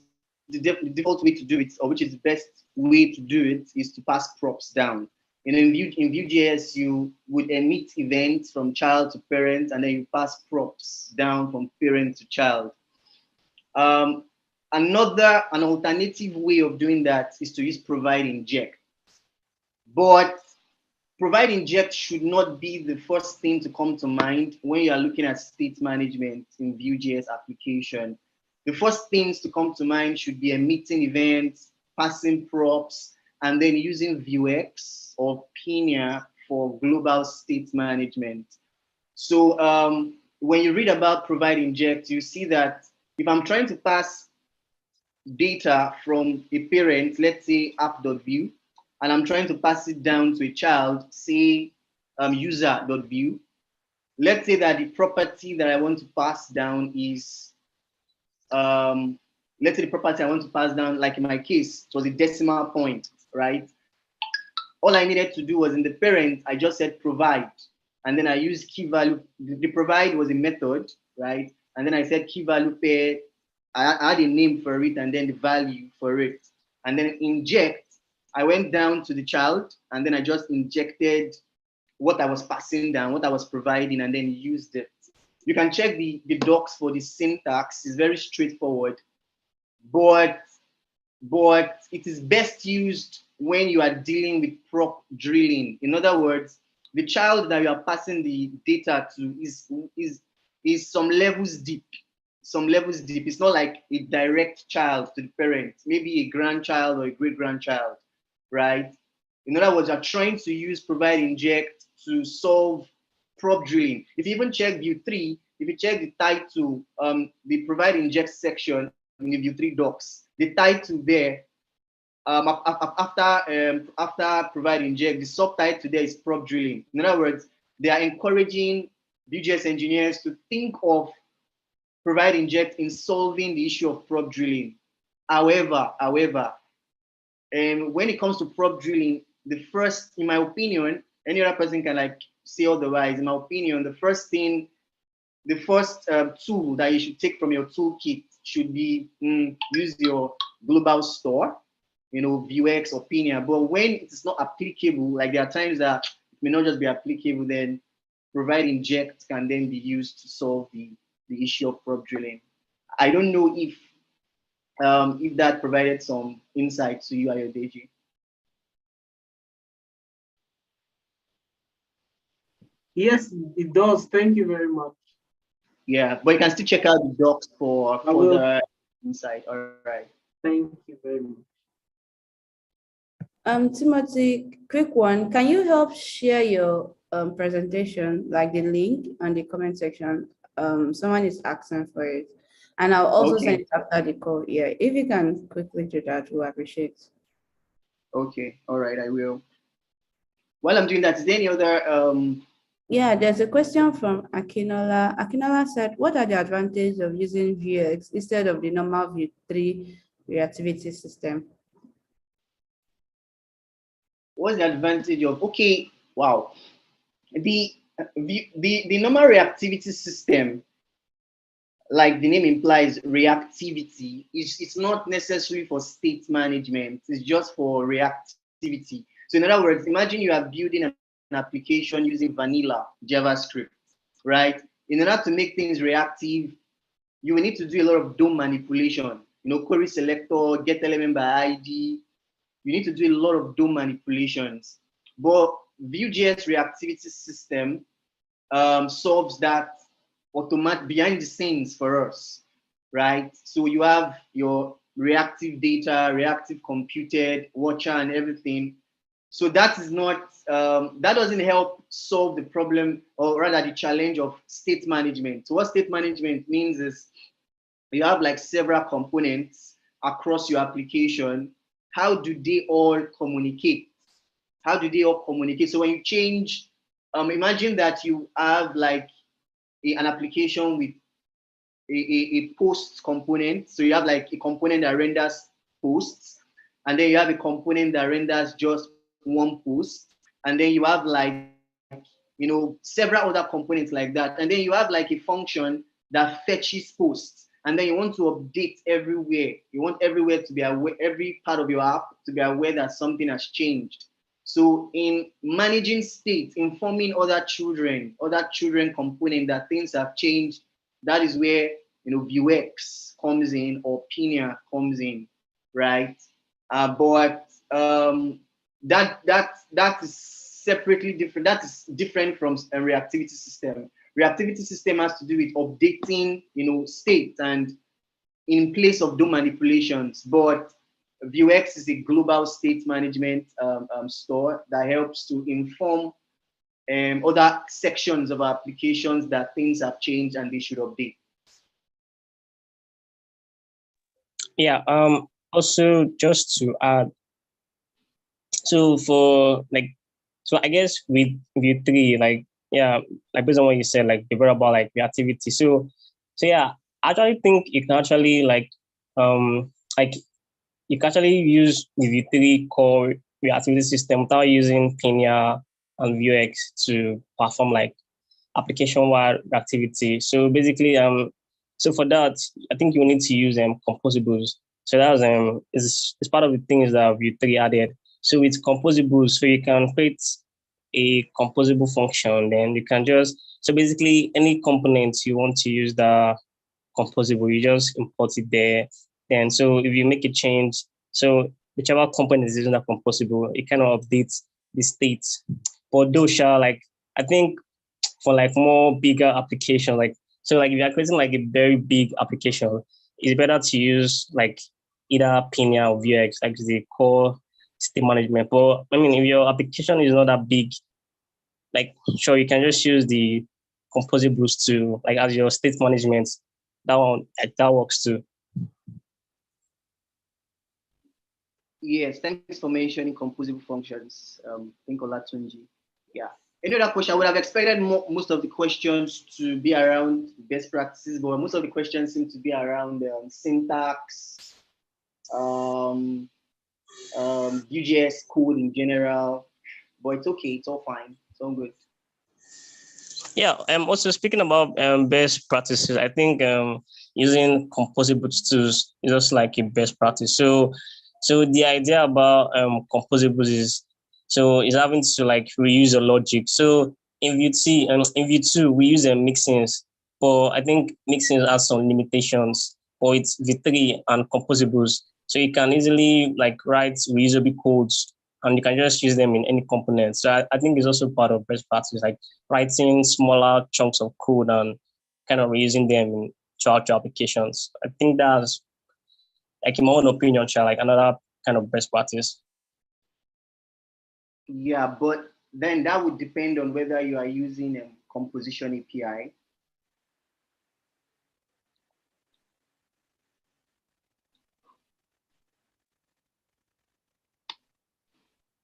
way to do it, or which is the best way to do it, is to pass props down. And in Vue.js, you would emit events from child to parent, and then you pass props down from parent to child. An alternative way of doing that is to use provide inject. But provide inject should not be the first thing to come to mind when you are looking at state management in Vue.js application. The first things to come to mind should be emitting events, passing props, and then using Vuex or Pinia for global state management. So when you read about provide inject, you see that if I'm trying to pass data from a parent, let's say app.vue, and I'm trying to pass it down to a child, say user.vue, let's say that the property that I want to pass down is, let's say the property I want to pass down, like in my case, it was a decimal point, right? All I needed to do was in the parent, I just said provide, and then I used key value. The provide was a method, right? And then I said key value pair. I had a name for it and then the value for it. And then inject, I went down to the child and then I just injected what I was passing down, what I was providing, and then used it. You can check the docs for the syntax. It's very straightforward, but it is best used when you are dealing with prop drilling. In other words, the child that you are passing the data to is some levels deep. some levels deep. It's not like a direct child to the parent, maybe a grandchild or a great grandchild, right? In other words, you're trying to use provide inject to solve prop drilling. If you even check view 3, if you check the title, the provide inject section in the view 3 docs, the title there, after provide inject, the subtitle there is prop drilling. In other words, they are encouraging Vue.js engineers to think of provide inject in solving the issue of prop drilling. However, when it comes to prop drilling, the first, in my opinion, any other person can like say otherwise. In my opinion, the first tool that you should take from your toolkit should be use your global store, Vuex or Pinia. But when it is not applicable, like there are times that it may not just be applicable, then provide inject can then be used to solve the issue of prop drilling. I don't know if that provided some insight to you, Ayodeji. Yes, it does. Thank you very much. Yeah, but you can still check out the docs for the insight. All right. Thank you very much. Timothy, quick one. Can you help share your presentation, like the link on the comment section? Someone is asking for it. And I'll also send it after the call. Yeah, if you can quickly do that, we'll appreciate. Okay, all right, I will. While I'm doing that, is there any other Yeah, there's a question from Akinola. Akinola said, what are the advantages of using Vuex instead of the normal Vue 3 reactivity system? What's the advantage of, okay, wow. The normal reactivity system, like the name implies, reactivity, it's not necessarily for state management, it's just for reactivity. So in other words, imagine you are building an application using vanilla JavaScript, right? In order to make things reactive, you will need to do a lot of DOM manipulation, query selector, get element by ID. You need to do a lot of DOM manipulations. But Vue.js reactivity system solves that behind the scenes for us, right? So you have your reactive data, reactive computed, watcher, and everything. So that is not, that doesn't help solve the problem, or rather the challenge of state management. So what state management means is you have like several components across your application. How do they all communicate? How do they all communicate? So when you change, imagine that you have like an application with a post component. So you have like a component that renders posts, and then you have a component that renders just one post, and then you have like several other components like that, and then you have like a function that fetches posts, and then you want to update everywhere. You want everywhere to be aware, every part of your app to be aware that something has changed. So in managing state, informing other children component that things have changed, that is where Vuex comes in, or Pinia comes in, right? But that is separately different. That is different from a reactivity system. Reactivity system has to do with updating, state and in place of DOM manipulations. But Vuex is a global state management store that helps to inform other sections of applications that things have changed and they should update. Yeah. Also, just to add, so I guess with Vue 3, like based on what you said, like develop about like reactivity. So yeah, I actually think you can actually you can actually use the Vue 3 core reactivity system without using Pinia and Vuex to perform like application-wide reactivity. So basically, so for that, I think you need to use composables. So that's is part of the things that Vue 3 added. So it's composables, so you can create a composable function. Then you can just, so basically any components you want to use the composable, you just import it there. And so if you make a change, so whichever component is using that composable, it kind of updates the state. But those are like, I think for like more bigger application, like So like if you're creating like a very big application, it's better to use like either Pinia or Vuex, like the core state management. But I mean, if your application is not that big, like sure you can just use the composables to like as your state management. That one like, that works too. Yes, thanks for mentioning composable functions. Think Olatunji. Yeah. Any other question? I would have expected most of the questions to be around best practices, but most of the questions seem to be around syntax, UJS code in general. But it's okay. It's all fine. It's all good. Yeah, also speaking about best practices, I think using composable tools is also like a best practice. So the idea about composables is having to like reuse a logic. So in V2 we use mixins, but I think mixins has some limitations. But it's V3 and composables, so you can easily like write reusable codes and you can just use them in any component. So I think it's also part of best practice, like writing smaller chunks of code and kind of reusing them in throughout your applications. I think that's like in my own opinion, like another kind of best practice. Yeah, but then that would depend on whether you are using a composition API.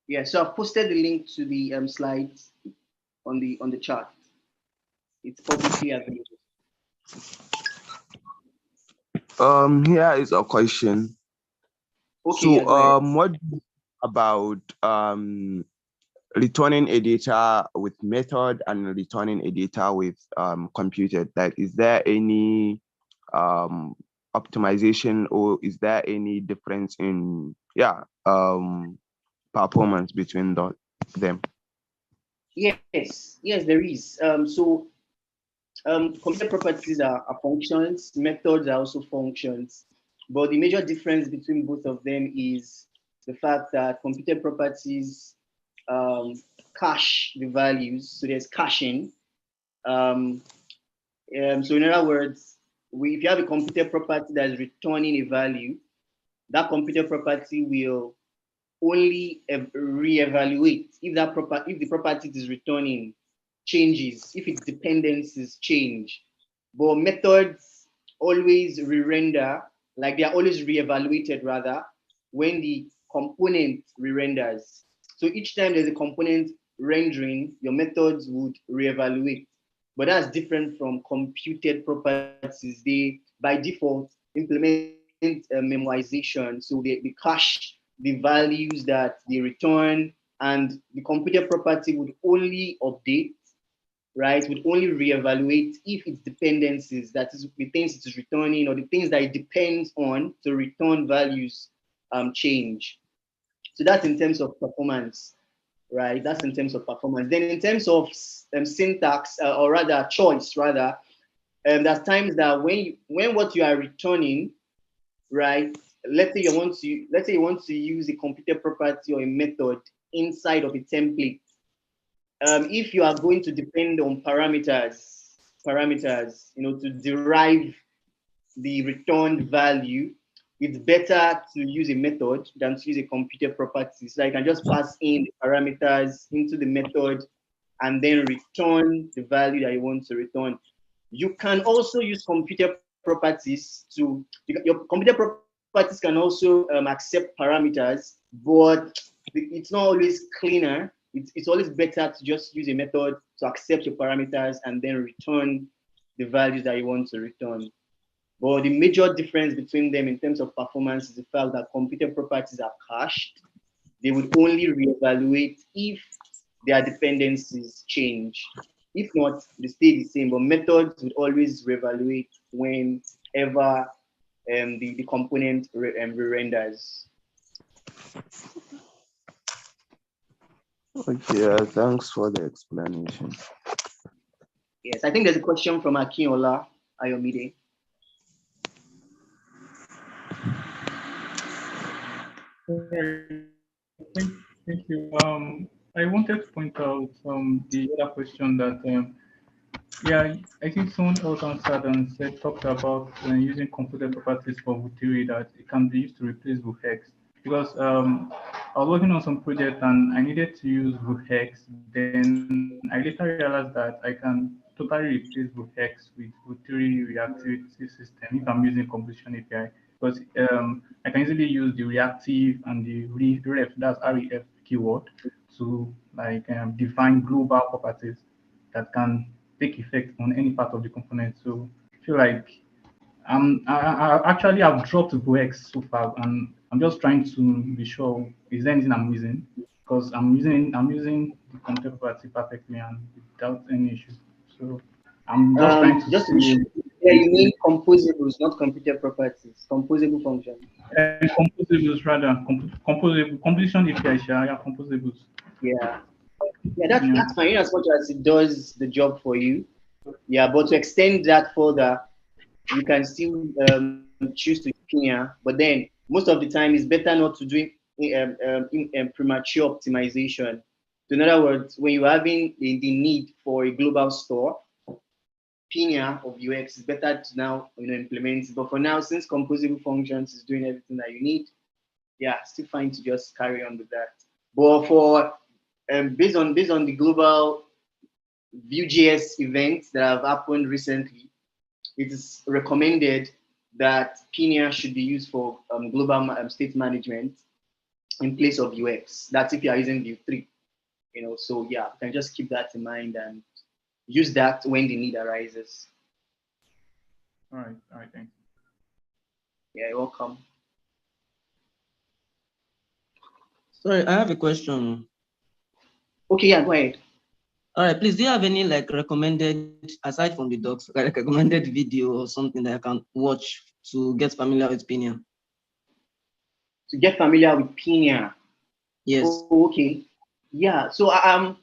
Yeah, so I've posted the link to the slides on the chart. It's publicly available. Here is a question. Okay, So, yeah, what about returning a data with method and returning a data with computed? Like, is there any optimization or is there any difference in performance between them? Yes, there is. Computer properties are functions, methods are also functions, but the major difference between both of them is the fact that computer properties cache the values, so there's caching. So in other words, if you have a computer property that is returning a value, that computer property will only reevaluate if the property it is returning changes, if its dependencies change. But methods always re-render, like they are always reevaluated rather, when the component re-renders. So each time there's a component rendering, your methods would reevaluate. But that's different from computed properties. They, by default, implement memoization. So they cache the values that they return, and the computer property would only update, right? Would only reevaluate if its dependencies, that is the things it is returning or the things that it depends on to return values change. So that's in terms of performance, right? That's in terms of performance. Then in terms of syntax, or rather choice, rather, there's times that when what you are returning, right? Let's say you want to use a computer property or a method inside of a template. If you are going to depend on parameters, to derive the returned value, it's better to use a method than to use a computer property. So I can just pass in the parameters into the method and then return the value that you want to return. You can also use computer properties your computer properties can also accept parameters, but it's not always cleaner. It's always better to just use a method to accept your parameters and then return the values that you want to return. But the major difference between them in terms of performance is the fact that computer properties are cached. They would only reevaluate if their dependencies change. If not, they stay the same, but methods would always reevaluate whenever the component re-renders. Okay, thanks for the explanation. Yes, I think there's a question from Akinola Ayomide. Thank you. I wanted to point out the other question that Yeah, I think someone else answered and said talked about using computer properties for Vuturi that it can be used to replace Vuex. Because I was working on some project and I needed to use Vuex. Then I later realized that I can totally replace Vuex with Vuturi reactivity system if I'm using composition API. Because I can easily use the reactive and the ref, that's ref keyword, to like define global properties that can take effect on any part of the component. So I feel like I actually have dropped Vuex so far, and I'm just trying to be sure is there anything I'm using, because I'm using the content property perfectly and without any issue. So I'm just trying to Just to be see. sure, yeah, you mean composables, not computer properties, composable functions. And composables rather, composable composition API, yeah, composables. Yeah, yeah, that's Yeah. that's fine. In as much as it does the job for you. Yeah, but to extend that further, you can still choose to use Pinia, but then most of the time it's better not to do premature optimization. So in other words, when you're having the need for a global store, Pinia of UX is better to now implement it. But for now, since composable functions is doing everything that you need, yeah, still fine to just carry on with that. But for based on the global Vue.js events that have happened recently, it is recommended that Pinia should be used for global state management in place of UX. That's if you are using Vue 3. So yeah, you can just keep that in mind and use that when the need arises. All right, thanks. Yeah, you're welcome. Sorry, I have a question. Okay, yeah, go ahead. All right, please, do you have any like recommended, aside from the docs, like recommended video or something that I can watch to get familiar with Pinia? To get familiar with Pinia. Yes. Oh, okay. Yeah. So I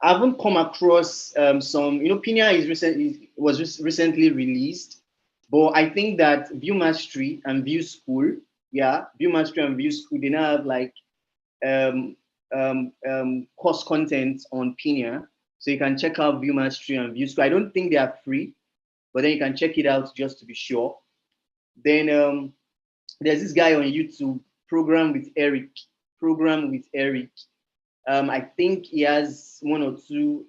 haven't come across some. Pinia was recently released, but I think that Vue Mastery and Vue School, yeah, Vue Mastery and Vue School, they now have like um, course content on Pinia, so you can check out Vue Mastery and Vue School. I don't think they are free, but then you can check it out just to be sure. Then there's this guy on YouTube, Program with Eric. I think he has one or two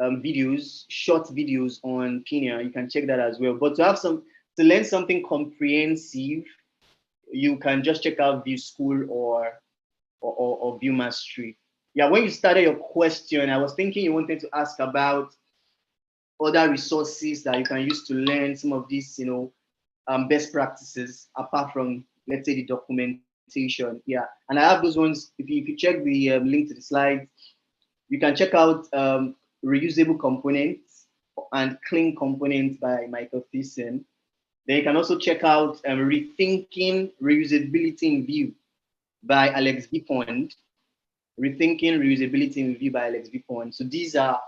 videos, short videos on Pinia. You can check that as well. But to learn something comprehensive, you can just check out Vue School or Vue Mastery. Yeah, when you started your question, I was thinking you wanted to ask about other resources that you can use to learn some of these, best practices apart from, let's say, the documentation. Yeah, and I have those ones. If you check the link to the slides, you can check out reusable components and clean components by Michael Thiessen. Then you can also check out rethinking reusability in Vue by Alex Vipond. Rethinking reusability in Vue by Alex Vipond. So these are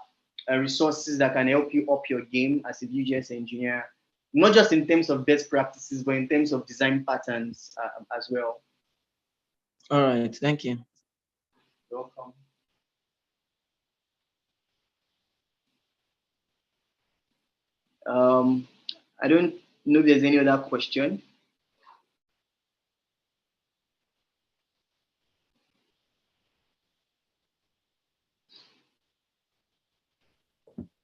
resources that can help you up your game as a Vue.js engineer, not just in terms of best practices, but in terms of design patterns as well. All right, thank you. You're welcome. I don't know if there's any other question.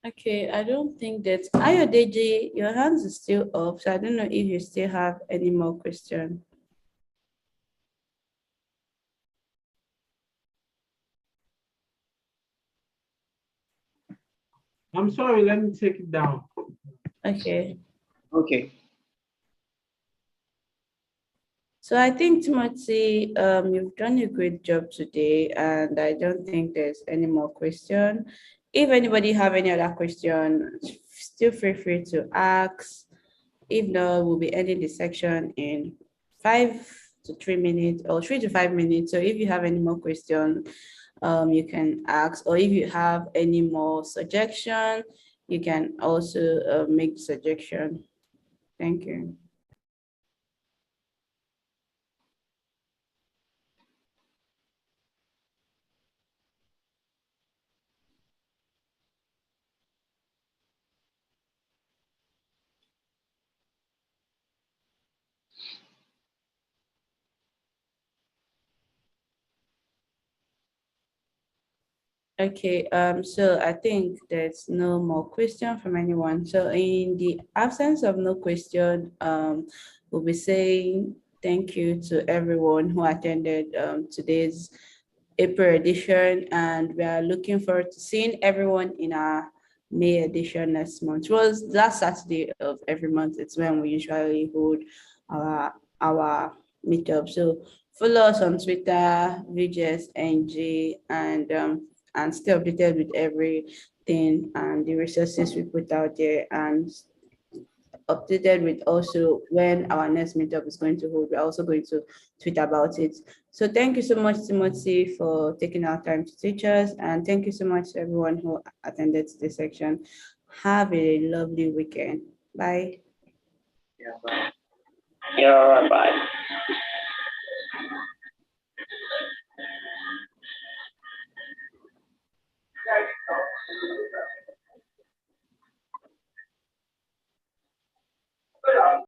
Okay, I don't think that Ayodeji, your hands is still up, so I don't know if you still have any more questions. I'm sorry, let me take it down. Okay. Okay. So I think, Timothy, you've done a great job today, and I don't think there's any more question. If anybody have any other question, still feel free to ask. If not, we'll be ending the section in 5 to 3 minutes or 3 to 5 minutes. So if you have any more questions, you can ask, or if you have any more suggestion, you can also make suggestion. Thank you. Okay, so I think there's no more question from anyone. So in the absence of no question, we'll be saying thank you to everyone who attended today's April edition, and we are looking forward to seeing everyone in our May edition next month. It was last Saturday of every month. It's when we usually hold our meetup. So follow us on Twitter, VJSNG, and stay updated with everything and the resources we put out there, and updated with also when our next meetup is going to hold. We're also going to tweet about it. So thank you so much, Timothy, for taking our time to teach us. And thank you so much to everyone who attended this section. Have a lovely weekend. Bye. Yeah, bye.